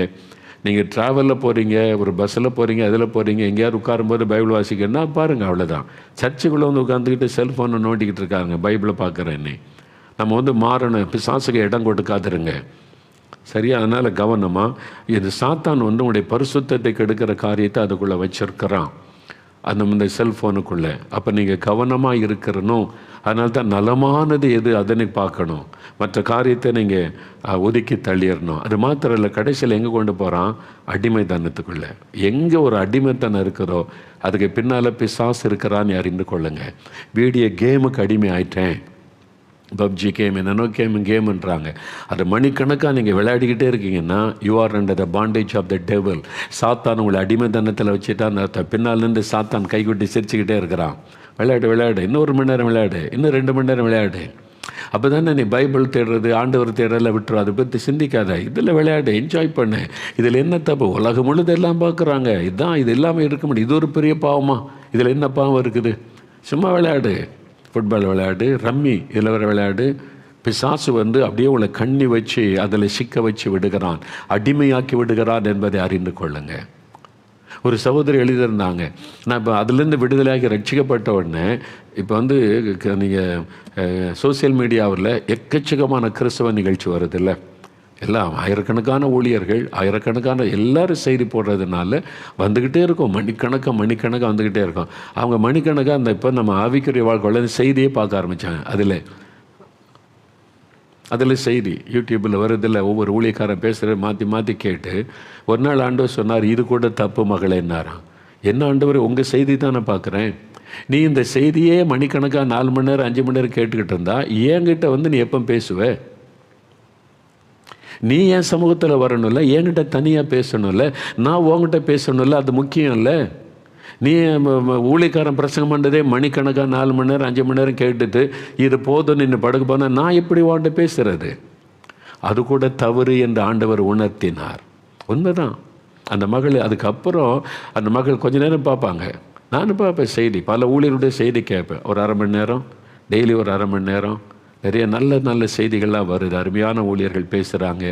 நீங்கள் ட்ராவலில் போகிறீங்க, ஒரு பஸ்ஸில் போகிறீங்க, அதில் போகிறீங்க, எங்கேயாவது உட்காரும்போது பைபிள் வாசிக்கணும்னா பாருங்கள், அவ்வளோதான். சர்ச்சுக்குள்ளே உட்காந்துக்கிட்டு செல்ஃபோனை நோண்டிக்கிட்டு இருக்காங்க, பைபிளை பார்க்குறேன்னு. நம்ம மாறணும், பிசாசுக்கு இடம் கொடுக்காதுருங்க, சரியா? அதனால் கவனமாக, இது சாத்தான் உங்களுடைய பரிசுத்தத்தை கெடுக்கிற காரியத்தை அதுக்குள்ளே வச்சிருக்கிறான், இந்த செல்ஃபோனுக்குள்ளே. அப்போ நீங்கள் கவனமாக இருக்கிறணும். அதனால தான் நலமானது எது அதனை பார்க்கணும், மற்ற காரியத்தை நீங்கள் ஒதுக்கி தள்ளிடணும். அது மாத்திரம் இல்லை, கடைசியில் எங்கே கொண்டு போகிறான்? அடிமைத்தனத்துக்குள்ளே. எங்கே ஒரு அடிமைத்தனம் இருக்கிறோ அதுக்கு பின்னால் பிசாசு இருக்கிறான்னு அறிந்து கொள்ளுங்க. வீடியோ கேமுக்கு அடிமை ஆயிட்டேன், பப்ஜி கேம், என்னென்னோ கேமுன்றாங்க. அது மணிக்கணக்காக நீங்கள் விளையாடிக்கிட்டே இருக்கீங்கன்னா you are under the bondage of the devil. சாத்தான் உங்களை அடிமைத்தனத்தில் வச்சுட்டான்னு அர்த்தம். பின்னாலேருந்து சாத்தான் கைக்குட்டி சிரிச்சுக்கிட்டே இருக்கிறான். விளையாடு, இன்னும் 1 மணி நேரம் விளையாடு, இன்னும் 2 மணி நேரம் விளையாடு. அப்போ தானே நீ பைபிள் தேடுறது, ஆண்டவர் தேடுறதில் விட்டுரும். அதை பற்றி சிந்திக்காத, இதில் விளையாடு, என்ஜாய் பண்ணு. இதில் என்ன தப்பு? உலகம் முழுது எல்லாம் பார்க்குறாங்க, இதுதான், இது எல்லாமே இருக்க முடியும். இது ஒரு பெரிய பாவமா? இதில் என்ன பாவம் இருக்குது? சும்மா விளையாடு, ஃபுட்பால் விளையாடு, ரம்மி இதில் வர விளையாடு. பிசாசு அப்படியே உங்களை கண்ணி வச்சு அதில் சிக்க வச்சு விடுகிறான், அடிமையாக்கி விடுகிறான் என்பதை அறிந்து கொள்ளுங்க. ஒரு சகோதரி எழுதியிருந்தாங்க, நான் இப்போ அதுலேருந்து விடுதலையாகி ரட்சிக்கப்பட்ட உடனே இப்போ நீங்கள் சோசியல் மீடியாவில் எக்கச்சக்கமான கிறிஸ்தவ நிகழ்ச்சி வருது இல்லை, எல்லாம் ஆயிரக்கணக்கான ஊழியர்கள், ஆயிரக்கணக்கான எல்லோரும் செய்தி போடுறதுனால வந்துக்கிட்டே இருக்கும், மணிக்கணக்காக வந்துக்கிட்டே இருக்கும். அவங்க மணிக்கணக்காக இப்போ நம்ம ஆவிக்குரிய வாழ்க்கையில் செய்தியே பார்க்க ஆரம்பித்தாங்க. அதில் செய்தி யூடியூப்பில் வருதில்ல, ஒவ்வொரு ஊழியக்காரன் பேசுகிற மாற்றி கேட்டு ஒரு நாள் ஆண்டவர் சொன்னார், இது கூட தப்பு மகளேன்னாராம். என்ன ஆண்டவர், உங்கள் செய்தி தான் நான் பார்க்குறேன், நீ இந்த செய்தியே மணிக்கணக்காக 4 மணி நேரம் 5 மணி நேரம் கேட்டுக்கிட்டு இருந்தா என்கிட்ட நீ எப்போ பேசுவ? நீ என் சமூகத்தில் வரணும்ல, என்கிட்ட தனியாக பேசணும்ல, நான் உங்ககிட்ட பேசணும்ல, அது முக்கியம் இல்லை. நீ ஊழியக்காரன் பிரசங்கம் பண்ணுறதே மணிக்கணக்காக 4 மணி நேரம் 5 மணி நேரம் கேட்டுட்டு இது போதும் நின்று படுக்க போனால் நான் எப்படி வாண்ட பேசுகிறது? அது கூட தவறு என்று ஆண்டவர் உணர்த்தினார். உண்மைதான். அந்த மகள் அதுக்கப்புறம் அந்த மகள் கொஞ்ச நேரம் பார்ப்பாங்க, நானும் பார்ப்பேன் செய்தி, பல ஊழியருடைய செய்தி கேட்பேன், ஒரு 1/2 மணி நேரம், டெய்லி ஒரு 1/2 மணி நேரம். நிறைய நல்ல செய்திகள்லாம் வருது, அருமையான ஊழியர்கள் பேசுகிறாங்க,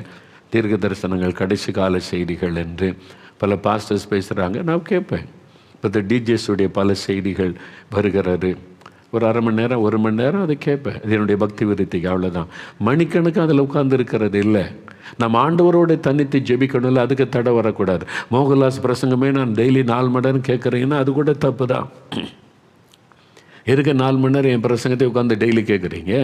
தீர்க்க தரிசனங்கள், கடைசி கால செய்திகள் என்று பல பாஸ்டர்ஸ் பேசுகிறாங்க, நான் கேட்பேன். இப்போ இந்த டிஜேஸுடைய பல செய்திகள் வருகிறது, ஒரு 1/2 மணி நேரம் 1 மணி நேரம் அதை கேட்பேன். அது என்னுடைய பக்தி விருத்திக்கு, அவ்வளோதான். மணிக்கணக்கு அதில் உட்கார்ந்து இருக்கிறது இல்லை. நம்ம ஆண்டவரோட தனித்து ஜெபிக்கணும்ல, அதுக்கு தடை வரக்கூடாது. மோகன்லாஸ் பிரசங்கமே நான் டெய்லி 4 மணி நேரம் கேட்குறீங்கன்னா அது கூட தப்பு தான். எதுக்கு 4 மணி நேரம் என் பிரசங்கத்தை உட்காந்து டெய்லி கேட்குறீங்க?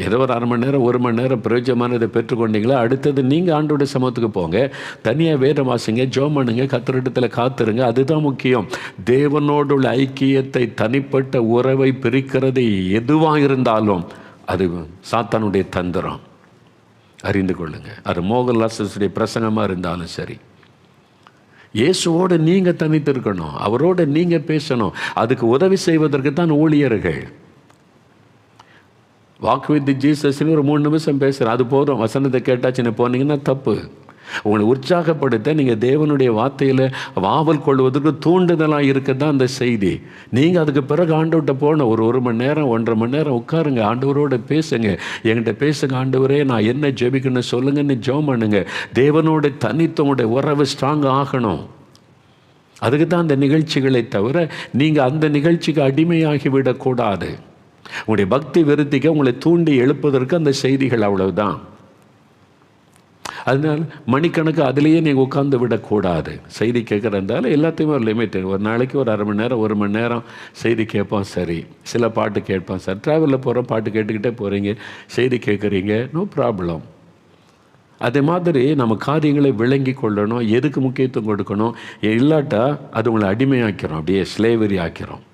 ஏதோ ஒரு 1/2 மணி நேரம் 1 மணி நேரம் பிரயோஜனமானதை பெற்றுக்கொண்டீங்களா, அடுத்தது நீங்கள் ஆண்டோடைய சமூகத்துக்கு போங்க, தனியாக வேதம் வாசிங்க, ஜெபம் பண்ணுங்க, கர்த்தரிடத்தில் காத்துருங்க. அதுதான் முக்கியம். தேவனோடு உள்ள ஐக்கியத்தை, தனிப்பட்ட உறவை பிரிக்கிறது எதுவாக இருந்தாலும் அது சாத்தானுடைய தந்திரம், அறிந்து கொள்ளுங்க. அது மோகன்லாஸுடைய பிரசங்கமாக இருந்தாலும் சரி, இயேசுவோடு நீங்கள் தனித்து இருக்கணும், அவரோடு நீங்கள் பேசணும். அதுக்கு உதவி செய்வதற்கு தான் ஊழியர்கள். வாக் வித் ஜீசஸ்ன்னு ஒரு 3 நிமிஷம் பேசுகிறேன், அது போதும். வசனத்தை கேட்டாச்சுன்னு போனீங்கன்னா தப்பு. உங்களை உற்சாகப்படுத்த நீங்கள் தேவனுடைய வார்த்தையில் வாவல் கொள்வதற்கு தூண்டுதலாக இருக்க தான் அந்த செய்தி. நீங்கள் அதுக்கு பிறகு ஆண்டவர்கிட்ட போகணும். ஒரு 1 மணி நேரம் 1.5 மணி நேரம் உட்காருங்க, ஆண்டவரோட பேசுங்க, என்கிட்ட பேசுங்க, ஆண்டவரே நான் என்ன ஜெபிக்கணும்னு சொல்லுங்கன்னு ஜெபம் பண்ணுங்க. தேவனோட தனித்தவங்களுடைய உறவு ஸ்ட்ராங் ஆகணும். அதுக்கு தான் அந்த நிகழ்ச்சிகளை தவிர நீங்கள் அந்த நிகழ்ச்சிக்கு அடிமையாகி விடக்கூடாது. உங்களுடைய பக்தி விருத்திக்கு உங்களை தூண்டி எழுப்பதற்கு அந்த செய்திகள், அவ்வளவுதான். அதனால் மணிக்கணக்கு அதிலேயே நீங்கள் உட்கார்ந்து விடக்கூடாது. செய்தி கேட்குறதால எல்லாத்தையுமே ஒரு லிமிட். ஒரு நாளைக்கு ஒரு 1/2 மணி நேரம் 1 மணி நேரம் செய்தி கேட்போம், சரி. சில பாட்டு கேட்போம், சார். ட்ராவலில் போகிறோம், பாட்டு கேட்டுக்கிட்டே போகிறீங்க, செய்தி கேட்குறீங்க, நோ ப்ராப்ளம். அதே மாதிரி நம்ம காரியங்களை விளங்கி கொள்ளணும், எதுக்கு முக்கியத்துவம் கொடுக்கணும். இல்லாட்டா அது உங்களை அடிமையாக்கிறோம், அப்படியே ஸ்லேவரி ஆக்கிறோம்.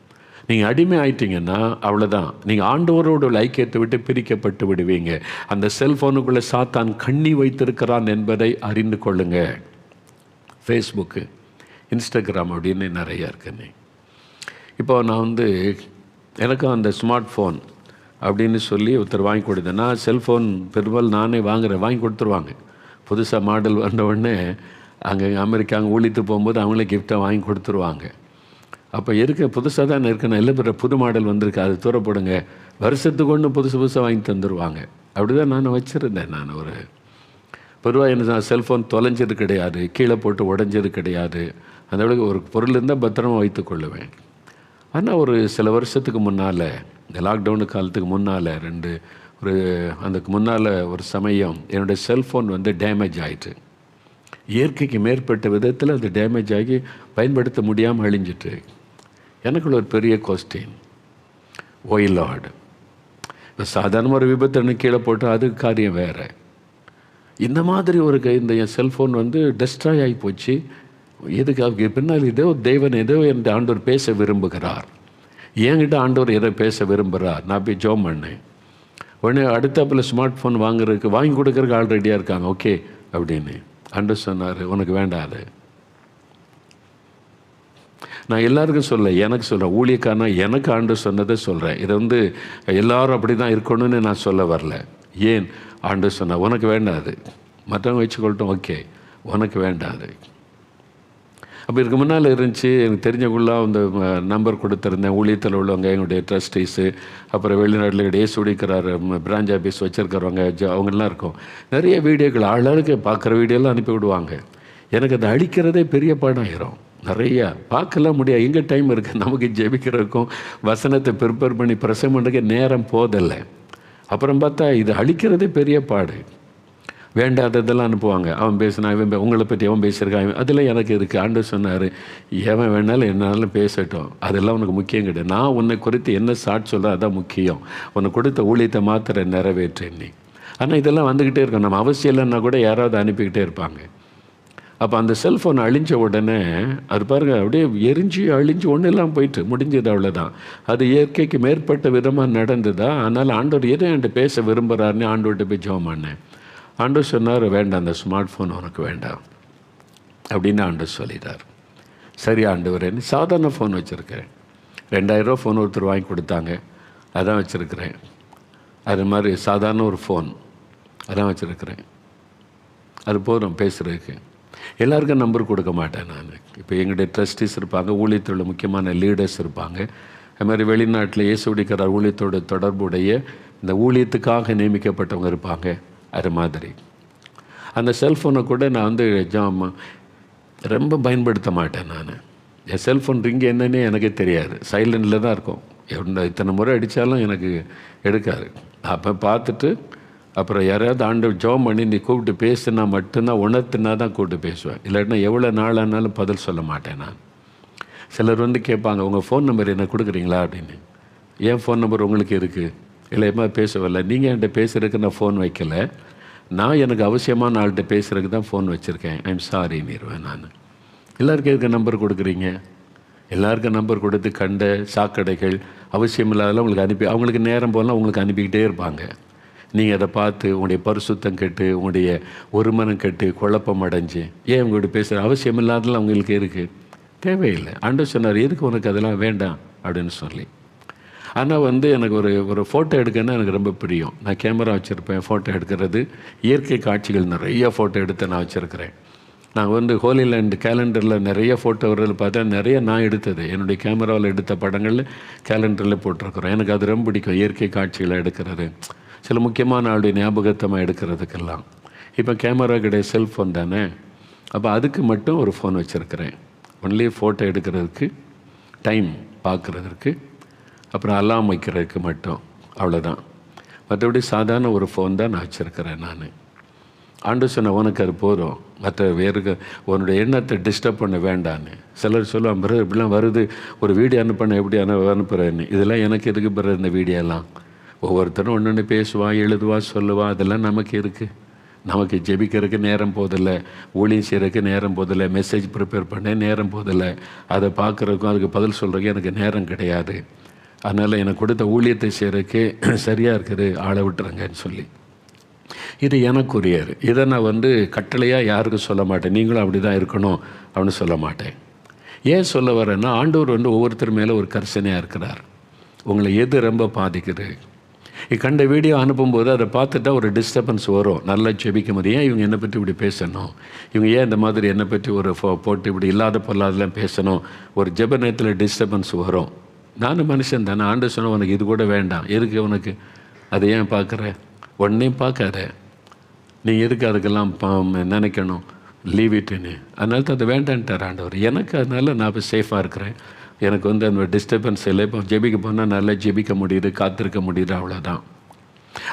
நீங்கள் அடிமை ஆயிட்டீங்கன்னா அவ்வளோதான், நீங்கள் ஆண்டவரோட ஐக்கியத்தை விட்டு பிரிக்கப்பட்டு விடுவீங்க. அந்த செல்ஃபோனுக்குள்ளே சாத்தான் கண்ணி வைத்திருக்கிறான் என்பதை அறிந்து கொள்ளுங்க. ஃபேஸ்புக்கு, இன்ஸ்டாகிராம் அப்படின்னு நிறையா இருக்குன்னு. இப்போ நான் எனக்கும் அந்த ஸ்மார்ட் ஃபோன் அப்படின்னு சொல்லி ஒருத்தர் வாங்கி கொடுத்தேன்னா, செல்ஃபோன் பெரும்பாலும் நானே வாங்கி கொடுத்துருவாங்க. புதுசாக மாடல் வந்த உடனே அங்கே அமெரிக்கா அங்கே ஊழித்து போகும்போது அவங்களே கிஃப்ட்டை வாங்கி கொடுத்துருவாங்க. அப்போ புதுசாக தான் இருக்கணும், இல்லை பிற புது மாடல் வந்திருக்கு, அது தூரப்படுங்க, வருஷத்துக்கு ஒன்று புதுசு புதுசாக வாங்கி தந்துடுவாங்க. அப்படி தான் நான் வச்சுருந்தேன். நான் ஒரு பொதுவாக என்ன செல்ஃபோன் தொலைஞ்சது கிடையாது, கீழே போட்டு உடஞ்சது கிடையாது. அந்த அளவுக்கு ஒரு பொருள் இருந்தால் பத்திரமா வைத்து கொள்ளுவேன். ஆனால் ஒரு சில வருஷத்துக்கு முன்னால், இந்த லாக்டவுனு காலத்துக்கு முன்னால் அதுக்கு முன்னால் ஒரு சமயம் என்னுடைய செல்ஃபோன் டேமேஜ் ஆகிட்டு, இயற்கைக்கு மேற்பட்ட விதத்தில் அது டேமேஜ் ஆகி பயன்படுத்த முடியாமல் அழிஞ்சிட்டு. எனக்குள்ள ஒரு பெரிய கொஸ்டின், ஒய் லார்ட்? இப்போ சாதாரண ஒரு விபத்து கீழே போட்டு அது காரியம் வேறு. இந்த மாதிரி இந்த என் செல்ஃபோன் டெஸ்ட்ராய் ஆகி போச்சு. எதுக்காக? பின்னால் தேவன் ஏதோ என் ஆண்டவர் பேச விரும்புகிறார், என்கிட்ட ஆண்டவர் எதை பேச விரும்புகிறார். நான் போய் ஜோம் பண்ணேன். உடனே அடுத்தாப்பில் ஸ்மார்ட் ஃபோன் வாங்கி கொடுக்கறதுக்கு ஆள் ரெடியாக இருக்காங்க, ஓகே அப்படின்னு. ஆண்டவர் சொன்னார், உனக்கு வேண்டாது. நான் எல்லாருக்கும் சொல்ல, எனக்கு சொல்கிறேன், ஊழியக்காரனா எனக்கு ஆண்டவர் சொன்னதை சொல்கிறேன். இதை எல்லோரும் அப்படி தான் இருக்கணும்னு நான் சொல்ல வரல. ஏன்? ஆண்டவர் சொன்னார், உனக்கு வேண்டாது, மற்றவங்க வச்சுக்கொள்ளட்டும், ஓகே, உனக்கு வேண்டாது. அப்போ இதுக்கு முன்னால் இருந்துச்சு, எனக்கு தெரிஞ்சவங்களாம் அந்த நம்பர் கொடுத்துருந்தேன். ஊழியத்தில் உள்ளவங்க, எங்களுடைய ட்ரஸ்டீஸு, அப்புறம் வெளிநாட்டில் டேஸ் உடிக்கிறார் பிரான்ச் ஆஃபீஸ் வச்சுருக்கிறவங்க, அவங்கெல்லாம் இருக்கும். நிறைய வீடியோக்கள் ஆளாளுக்கு பார்க்குற வீடியோலாம் அனுப்பி விடுவாங்க. எனக்கு அதை அழிக்கிறதே பெரிய பாடாயிரும். நிறையா பார்க்கலாம் முடியாது, எங்கே டைம் இருக்குது நமக்கு ஜெபிக்கிறதுக்கும் வசனத்தை ப்ரிப்பேர் பண்ணி பிரசங்கம் பண்ணுறதுக்கு நேரம் போதில்லை. அப்புறம் பார்த்தா இது அழிக்கிறதே பெரிய பாடு. வேண்டாததெல்லாம் அனுப்புவாங்க. அவன் பேசினா, உங்களை பற்றி அவன் பேசியிருக்கான், அதெல்லாம் எனக்கு இருக்குது. ஆண்டவர் சொன்னார், எவன் வேணாலும் என்னாலும் பேசட்டும், அதெல்லாம் உனக்கு முக்கியம் கிடையாது. நான் உன்னை குறித்து என்ன சாட்சி சொல்கிறேன், அதான் முக்கியம். உனக்கு கொடுத்த ஊழியத்தை மாத்திர நிறைவேற்றேன் நீ. ஆனால் இதெல்லாம் வந்துக்கிட்டே இருக்கும். நம்ம அவசியம் இல்லைன்னா கூட யாராவது அனுப்பிக்கிட்டே இருப்பாங்க. அப்போ அந்த செல்ஃபோன் அழிஞ்ச உடனே அது பாருங்கள், அப்படியே அழிஞ்சு ஒன்றும் இல்லாமல் போயிட்டு முடிஞ்சது, அவ்வளோதான். அது இயற்கைக்கு மேற்பட்ட விதமாக நடந்ததா. அதனால் ஆண்டவர் எதை என்கிட்ட பேச விரும்புகிறாருன்னு ஆண்டவர்கிட்ட போய் ஜெபம் பண்ணேன். ஆண்டவர் சொன்னார், வேண்டாம், அந்த ஸ்மார்ட் ஃபோன் உனக்கு வேண்டாம் அப்படின்னு ஆண்டவர் சொல்லிட்டார். சரி ஆண்டவரேன்னு சாதாரண ஃபோன் வச்சுருக்கிறேன். 2000 ரூபா ஃபோன் ஒருத்தர் வாங்கி கொடுத்தாங்க, அதான் வச்சுருக்கிறேன். அது மாதிரி சாதாரண ஒரு ஃபோன் அதான் வச்சுருக்கிறேன். அது போதும் பேசுகிறதுக்கு. எல்லாருக்கும் நம்பர் கொடுக்க மாட்டேன் நான். இப்போ எங்களுடைய ட்ரஸ்டீஸ் இருப்பாங்க, ஊழியத்தில் உள்ள முக்கியமான லீடர்ஸ் இருப்பாங்க. அது மாதிரி வெளிநாட்டில் இயேசுடிக்கிறார் ஊழியத்தோட தொடர்புடைய இந்த ஊழியத்துக்காக நியமிக்கப்பட்டவங்க இருப்பாங்க. அது மாதிரி அந்த செல்ஃபோனை கூட நான் ரொம்ப பயன்படுத்த மாட்டேன். நான் என் செல்ஃபோன் ரிங்கு என்னன்னே எனக்கே தெரியாது, சைலண்டில் தான் இருக்கும். இத்தனை முறை அடித்தாலும் எனக்கு எடுக்காது. அப்போ பார்த்துட்டு அப்புறம் யாராவது ஆண்டவர் ஜெபம் பண்ணி நீ கூப்பிட்டு பேசுனா மட்டும்தான், உணர்த்துனா தான் கூப்பிட்டு பேசுவேன். இல்லாட்டினா எவ்வளோ நாள் ஆனாலும் பதில் சொல்ல மாட்டேன் நான். சிலர் கேட்பாங்க, உங்கள் ஃபோன் நம்பர் என்ன கொடுக்குறீங்களா அப்படின்னு. ஏன் ஃபோன் நம்பர் உங்களுக்கு இருக்குது? இல்லை பேச வரல, நீங்கள் என்கிட்ட பேசுகிறதுக்கு நான் ஃபோன் வைக்கலை, நான் எனக்கு அவசியமான ஆள்கிட்ட பேசுகிறதுக்கு தான் ஃபோன் வச்சுருக்கேன், ஐம் சாரி நீருவேன் நான். எல்லாருக்கும் எதுக்கு நம்பர் கொடுக்குறீங்க? எல்லாருக்கும் நம்பர் கொடுத்து கண்ட சாக்கடைகள் அவசியம் இல்லாதெல்லாம் உங்களுக்கு அனுப்பி, அவங்களுக்கு நேரம் போகலாம் உங்களுக்கு அனுப்பிக்கிட்டே இருப்பாங்க. நீங்கள் அதை பார்த்து உங்களுடைய பரிசுத்தம் கெட்டு, உங்களுடைய ஒருமனம் கெட்டு, குழப்பம் அடைஞ்சு, ஏன் உங்கள்கிட்ட பேசுகிற அவசியம் இல்லாதெல்லாம் அவங்களுக்கு இருக்குது, தேவையில்லை. ஆண்டவர் சொன்னார், எதுக்கு உனக்கு அதெல்லாம் வேண்டாம் அப்படின்னு சொல்லி. ஆனால் எனக்கு ஒரு ஃபோட்டோ எடுக்கன்னா எனக்கு ரொம்ப பிடிக்கும். நான் கேமரா வச்சுருப்பேன், ஃபோட்டோ எடுக்கிறது, இயற்கை காட்சிகள் நிறைய ஃபோட்டோ எடுத்து நான் வச்சுருக்கிறேன். நான் ஹோலி லேண்ட் கேலண்டரில் நிறைய ஃபோட்டோ வர்றது பார்த்தா நிறைய நான் எடுத்தது என்னுடைய கேமராவில் எடுத்த படங்கள் கேலண்டரில் போட்டிருக்கிறோம். எனக்கு அது ரொம்ப பிடிக்கும், இயற்கை காட்சிகளை எடுக்கிறது, சில முக்கியமான ஆளுடைய ஞாபகத்தமாக எடுக்கிறதுக்கெல்லாம். இப்போ கேமரா கிடையாது, செல்ஃபோன் தானே. அப்போ அதுக்கு மட்டும் ஒரு ஃபோன் வச்சுருக்கிறேன், ஒன்லி ஃபோட்டோ எடுக்கிறதுக்கு, டைம் பார்க்குறதுக்கு, அப்புறம் அலாம் வைக்கிறதுக்கு மட்டும், அவ்வளோதான். மற்றபடி சாதாரண ஒரு ஃபோன் தான் நான் வச்சுருக்கிறேன் நான். ஆண்டு சொன்ன உனக்கு அது போதும், மற்ற வேறு உன்னுடைய எண்ணத்தை டிஸ்டர்ப் பண்ண வேண்டான்னு. சிலர் சொல்லுவான், பிறகு இப்படிலாம் வருது, ஒரு வீடியோ அனுப்பின எப்படி அனுப்புகிறேன்னு. இதெல்லாம் எனக்கு எதுக்கு பிறகு இந்த வீடியோலாம்? ஒவ்வொருத்தரும் ஒன்று ஒன்று பேசுவான், எழுதுவான், சொல்லுவான், அதெல்லாம் நமக்கு இருக்குது. நமக்கு ஜெபிக்கிறதுக்கு நேரம் போதில்லை, ஊழியம் செய்கிறதுக்கு நேரம் போதில்லை, மெசேஜ் ப்ரிப்பேர் பண்ண நேரம் போதில்லை, அதை பார்க்குறதுக்கும் அதுக்கு பதில் சொல்கிறதுக்கு எனக்கு நேரம் கிடையாது. அதனால் எனக்கு கொடுத்த ஊழியத்தை செய்கிறதுக்கு சரியாக இருக்குது, ஆளை விட்டுறங்கன்னு சொல்லி. இது எனக்குரியது. இதை நான் கட்டளையாக யாருக்கும் சொல்ல மாட்டேன், நீங்களும் அப்படி தான் இருக்கணும் அப்படின்னு சொல்ல மாட்டேன். ஏன் சொல்ல வரேன்னா, ஆண்டவர் ஒவ்வொருத்தர் மேலே ஒரு கரிசனையாக இருக்கிறார். உங்களை எது ரொம்ப பாதிக்குது? கண்ட வீடியோ அனுப்பும்போது அதை பார்த்துட்டா ஒரு டிஸ்டர்பன்ஸ் வரும். நல்லா ஜெபிக்க முடியும். ஏன் இவங்க என்னை பற்றி இப்படி பேசணும், இவங்க ஏன் இந்த மாதிரி என்னை பற்றி ஒரு போட்டு இப்படி இல்லாத பொல்லாதெல்லாம் பேசணும், ஒரு ஜெப நேரத்தில் டிஸ்டர்பன்ஸ் வரும். நானும் மனுஷன் தானே. ஆண்டவர் சொன்ன உனக்கு இது கூட வேண்டாம், எதுக்கு உனக்கு அதை ஏன் பார்க்குற, உடனே பார்க்காத, நீ எதுக்கு அதுக்கெல்லாம் நினைக்கணும், லீவ் இட்டுன்னு. அதனால தான் அது வேண்டான்ட்டார் ஆண்டவர் எனக்கு. அதனால் நான் இப்போ சேஃபாக இருக்கிறேன். எனக்கு வந்து அந்த டிஸ்டர்பன்ஸ் இல்லை. இப்போ ஜெபிக்க போனால் நல்லா ஜெபிக்க முடியுது, காத்திருக்க முடியுது, அவ்வளோதான்.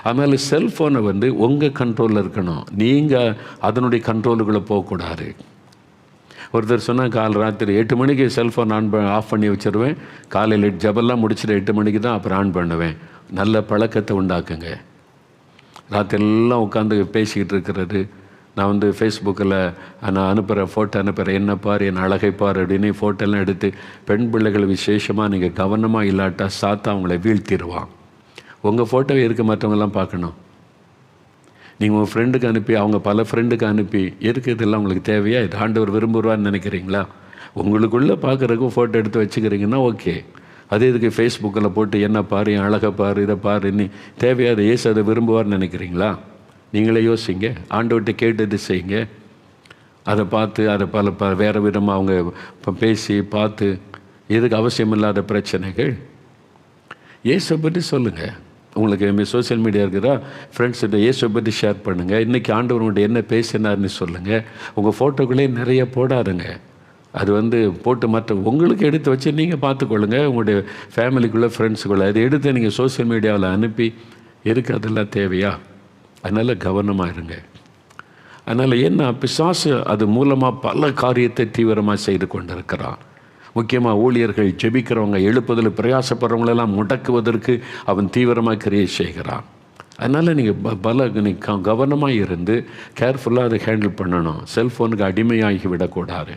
அதனால் செல்ஃபோனை வந்து உங்கள் கண்ட்ரோலில் இருக்கணும், நீங்கள் அதனுடைய கண்ட்ரோலுக்குள்ளே போகக்கூடாது. ஒருத்தர் சொன்னால் ராத்திரி 8 மணிக்கு செல்ஃபோன் ஆஃப் பண்ணி வச்சுருவேன், காலையில் ஜபெல்லாம் முடிச்சுட்டு 8 மணிக்கு தான் அப்புறம் ஆன் பண்ணுவேன். நல்ல பழக்கத்தை உண்டாக்குங்க. ராத்திரிலாம் உட்காந்து பேசிக்கிட்டு இருக்கிறது. நான் வந்து ஃபேஸ்புக்கில் நான் அனுப்புகிற ஃபோட்டோ அனுப்புகிறேன், என்ன பார், என் அழகை பார் அப்படின்னு ஃபோட்டோலாம் எடுத்து, பெண் பிள்ளைகள் விசேஷமாக நீங்கள் கவனமாக இல்லாட்டா சாத்தா அவங்கள வீழ்த்திடுவான். உங்கள் ஃபோட்டோவை இருக்க மற்றவங்கெல்லாம் பார்க்கணும். நீங்கள் உங்கள் ஃப்ரெண்டுக்கு அனுப்பி, அவங்க பல ஃப்ரெண்டுக்கு அனுப்பி, எதுக்கு இதெல்லாம் உங்களுக்கு தேவையா, இது ஆண்டவர் விரும்புவான்னு நினைக்கிறீங்களா? உங்களுக்குள்ளே பார்க்குறதுக்கும் ஃபோட்டோ எடுத்து வச்சுக்கிறீங்கன்னா ஓகே. அதே இதுக்கு ஃபேஸ்புக்கில் போட்டு என்ன பாரு, என் அழகை பாரு, இதை பாரு, நீ தேவையா, அதை ஏசு அதை விரும்புவார்னு நினைக்கிறீங்களா? நீங்களே யோசிங்க, ஆண்டவர்கிட்ட கேட்டு செய்யுங்க. அதை பார்த்து அதை வேறு விதமாக அவங்க பேசி பார்த்து எதுக்கு அவசியமில்லாத பிரச்சனைகள். இயேசுவை பற்றி சொல்லுங்கள். உங்களுக்கு சோசியல் மீடியா இருக்குதா, ஃப்ரெண்ட்ஸ்கிட்ட இயேசுவை பற்றி ஷேர் பண்ணுங்கள். இன்றைக்கி ஆண்டவர் உங்கள்கிட்ட என்ன பேசினார்னு சொல்லுங்கள். உங்கள் ஃபோட்டோக்களே நிறைய போடாதுங்க. அது வந்து போட்டு மற்ற உங்களுக்கு எடுத்து வச்சு நீங்கள் பார்த்துக்கொள்ளுங்க. உங்களுடைய ஃபேமிலிக்குள்ளே, ஃப்ரெண்ட்ஸுக்குள்ளே அதை எடுத்து நீங்கள் சோசியல் மீடியாவில் அனுப்பி எதுக்கு அதெல்லாம் தேவையா? அதனால் கவனமாக இருங்க. அதனால் என்ன, பிசாசு அது மூலமாக பல காரியத்தை தீவிரமாக செய்து கொண்டிருக்கிறான். முக்கியமாக ஊழியர்கள், ஜெபிக்கிறவங்க, எழுப்புதல் பிரயாசப்படுறவங்களெல்லாம் முடக்குவதற்கு அவன் தீவிரமாக கிரியை செய்கிறான். அதனால் நீங்கள் கவனமாக இருந்து கேர்ஃபுல்லாக அதை ஹேண்டில் பண்ணணும். செல்ஃபோனுக்கு அடிமையாகி விடக்கூடாது.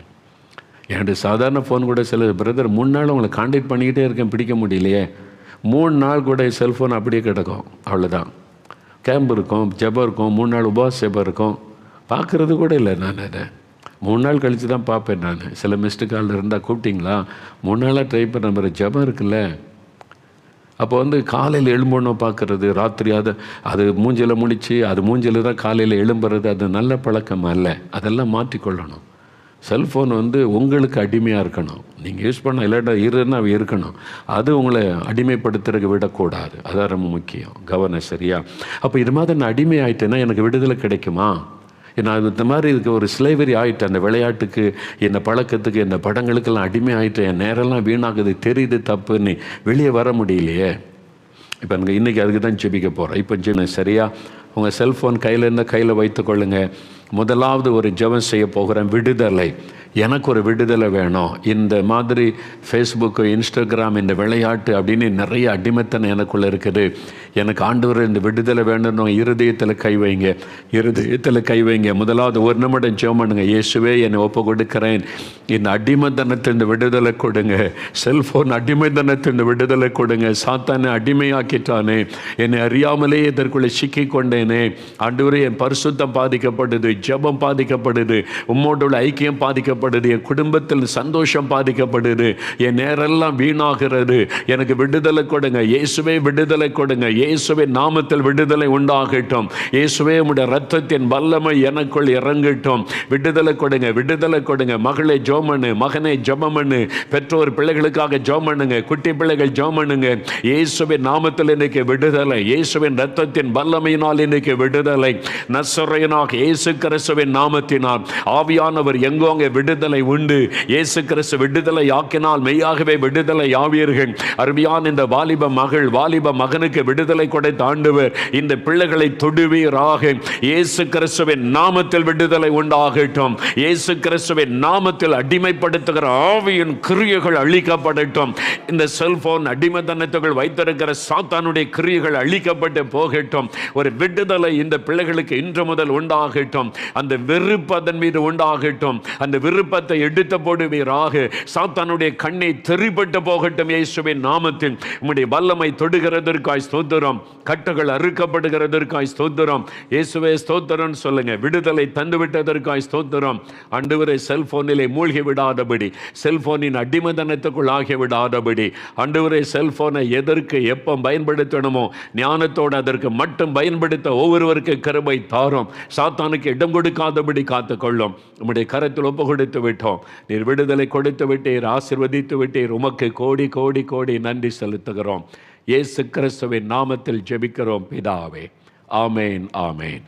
என்னுடைய சாதாரண ஃபோன் கூட சில பிரதர் 3 நாள் உங்களை கான்டாக்ட் பண்ணிக்கிட்டே இருக்கேன், பிடிக்க முடியலையே, 3 நாள் கூட செல்ஃபோன் அப்படியே கிடக்கும். அவ்வளோதான். கேம்ப் இருக்கும், ஜெபம் இருக்கும், 3 நாள் உபவாச ஜெபம் இருக்கும், பார்க்குறது கூட இல்லை. நான் அதை 3 நாள் கழித்து தான் பார்ப்பேன். நான் சில மிஸ்டு கால் இருந்தால் கூப்பிட்டிங்களா, 3 நாளாக ட்ரை பண்ண மாதிரி ஜெபம் இருக்குல்ல. அப்போ வந்து காலையில் எழும்பணும் பார்க்குறது, ராத்திரி அது மூஞ்சில் முடித்து அது மூஞ்சில் தான் காலையில் எழும்புறது, அது நல்ல பழக்கம் அல்ல. அதெல்லாம் மாற்றிக்கொள்ளணும். செல்ஃபோன் வந்து உங்களுக்கு அடிமையாக இருக்கணும். நீங்கள் யூஸ் பண்ண இல்லாட்டா இருன்னா இருக்கணும். அது உங்களை அடிமைப்படுத்துறதுக்கு விடக்கூடாது. அதான் ரொம்ப முக்கியம். கவனம் சரியா? அப்போ இது மாதிரி நான் அடிமை ஆகிட்டேன்னா எனக்கு விடுதலை கிடைக்குமா? நான் இந்த மாதிரி இதுக்கு ஒரு ஸ்லேவரி ஆகிட்டேன். அந்த விளையாட்டுக்கு, என்ன பழக்கத்துக்கு, என்ன படங்களுக்கெல்லாம் அடிமை ஆகிட்டேன். என் நேரெல்லாம் வீணாகுது, தெரியுது தப்புன்னு வெளியே வர முடியலையே. இப்போ எனக்கு இன்றைக்கி அதுக்கு தான் ஜெபிக்க போகிறேன். இப்போ சரியா? உங்கள் செல்ஃபோன் கையில் இருந்தால் கையில் வைத்துக்கொள்ளுங்க. முதலாவது ஒரு ஜெபம் செய்ய போகிறேன், விடுதலை. எனக்கு ஒரு விடுதலை வேணும். இந்த மாதிரி ஃபேஸ்புக்கு, இன்ஸ்டாகிராம், இந்த விளையாட்டு அப்படின்னு நிறைய அடிமைத்தனம் எனக்குள்ளே இருக்குது. எனக்கு ஆண்டவர் இந்த விடுதலை வேணும். இருதயத்தில் கை வைங்க, இருதயத்தில் கை வைங்க. முதலாவது 1 நிமிடம் ஜெபம் பண்ணுங்க. இயேசுவே, என்னை ஒப்பு கொடுக்கிறேன், இந்த அடிமைத்தனத்தின் விடுதலை கொடுங்க. செல்ஃபோன் அடிமைத்தனத்தின் விடுதலை கொடுங்க. சாத்தானை அடிமையாக்கிட்டானே, என்னை அறியாமலே இதற்குள்ளே சிக்கி கொண்டேனே. ஆண்டவரே, என் பரிசுத்தம் பாதிக்கப்படுது, ஜெபம் பாதிக்கப்படுது, உம்மோடு உள்ள ஐக்கியம் பாதிக்கப்படுது, என் குடும்பத்தில் சந்தோஷம் பாதிக்கப்படுது, என் நேரெல்லாம் வீணாகிறது. எனக்கு விடுதலை கொடுங்க. இயேசுவே, விடுதலை கொடுங்க. இயேசுவே நாமத்தில் விடுதலை உண்டாகட்டும். இயேசுவே, உம்முடைய இரத்தத்தின் வல்லமை எனக்குள் இறங்கட்டும். விடுதலை கொடுங்க, விடுதலை கொடுங்க. மகளே ஜெபம் பண்ணு, மகனே ஜெபம் பண்ணு, பெற்றோர் பிள்ளைகளுக்காக ஜெபம் பண்ணுங்க, குட்டி பிள்ளைகள் ஜெபம் பண்ணுங்க. இயேசுவின் நாமத்தில் இன்னைக்கு விடுதலை. இயேசுவின் இரத்தத்தின் வல்லமையினால் இன்னைக்கு விடுதலை. நசரேயனாகிய இயேசு கிறிஸ்துவின் நாமத்தினால் ஆவியானவர் எங்கோங்க விடுதலை உண்டு. இயேசு கிறிஸ்து விடுதலை ஆக்கினால் மெய்யாகவே விடுதலை ஆவீர்கள். அருமையான இந்த வாலிப மகள், வாலிப மகனுக்கு விடுதலை கொடுத்த ஆண்டவர் இந்த பிள்ளைகளை தொடுவீராக. இயேசு கிறிஸ்துவின் நாமத்தில் விடுதலை உண்டாகட்டும். இயேசு கிறிஸ்துவின் நாமத்தில் அடிமைப்படுத்துகிற ஆவியின் கிரியைகள் அழிக்கப்படட்டும். இந்த செல்போன் அடிமைத்தனத்துக்குள் வைத்திருக்கிற சாத்தானுடைய கிரியைகள் அழிக்கப்பட்டு போகட்டும். ஒரு விடுதலை இந்த பிள்ளைகளுக்கு இன்று முதல் உண்டாகட்டும். அந்த வெறுப்பு அதன் மீது உண்டாகட்டும். அந்த விருப்பத்தை எடுத்து போடுவீராக. சாத்தானுடைய கண்ணை தெரிபட்டு போகட்டும் இயேசுவின் நாமத்தில். உம்முடைய வல்லமை தொடுகிறதற்காய் ஸ்தோத்திரம். கட்டுகள் அறுக்கப்படுகிறதற்காய் ஸ்தோத்திரம் இயேசுவே ஸ்தோத்திரம் சொல்லுங்க. விடுதலை தந்துவிட்டதற்காய் ஸ்தோத்திரம். ஆண்டவரே, செல்போனிலே மூழ்கி விடாதபடி, செல்போனின் அடிமதனத்துக்குள் ஆகி விடாதபடி, ஆண்டவரே செல்போனை எதற்கு எப்போ பயன்படுத்தணுமோ ஞானத்தோடு அதற்கு மட்டும் பயன்படுத்த ஒவ்வொருவருக்கு கிருபை தாரும். சாத்தானுக்கு இடம் கொடுக்காதபடி காத்துக்கொள்ளும். உம்முடைய கரத்தில் ஒப்பு கொடுத்து விட்டோம். நீர் விடுதலை கொடுத்து விட்டீர், ஆசீர்வதித்து விட்டீர். உமக்கு கோடி கோடி கோடி நன்றி செலுத்துகிறோம். இயேசு கிறிஸ்துவின் நாமத்தில் ஜெபிக்கிறோம் பிதாவே. ஆமேன், ஆமேன்.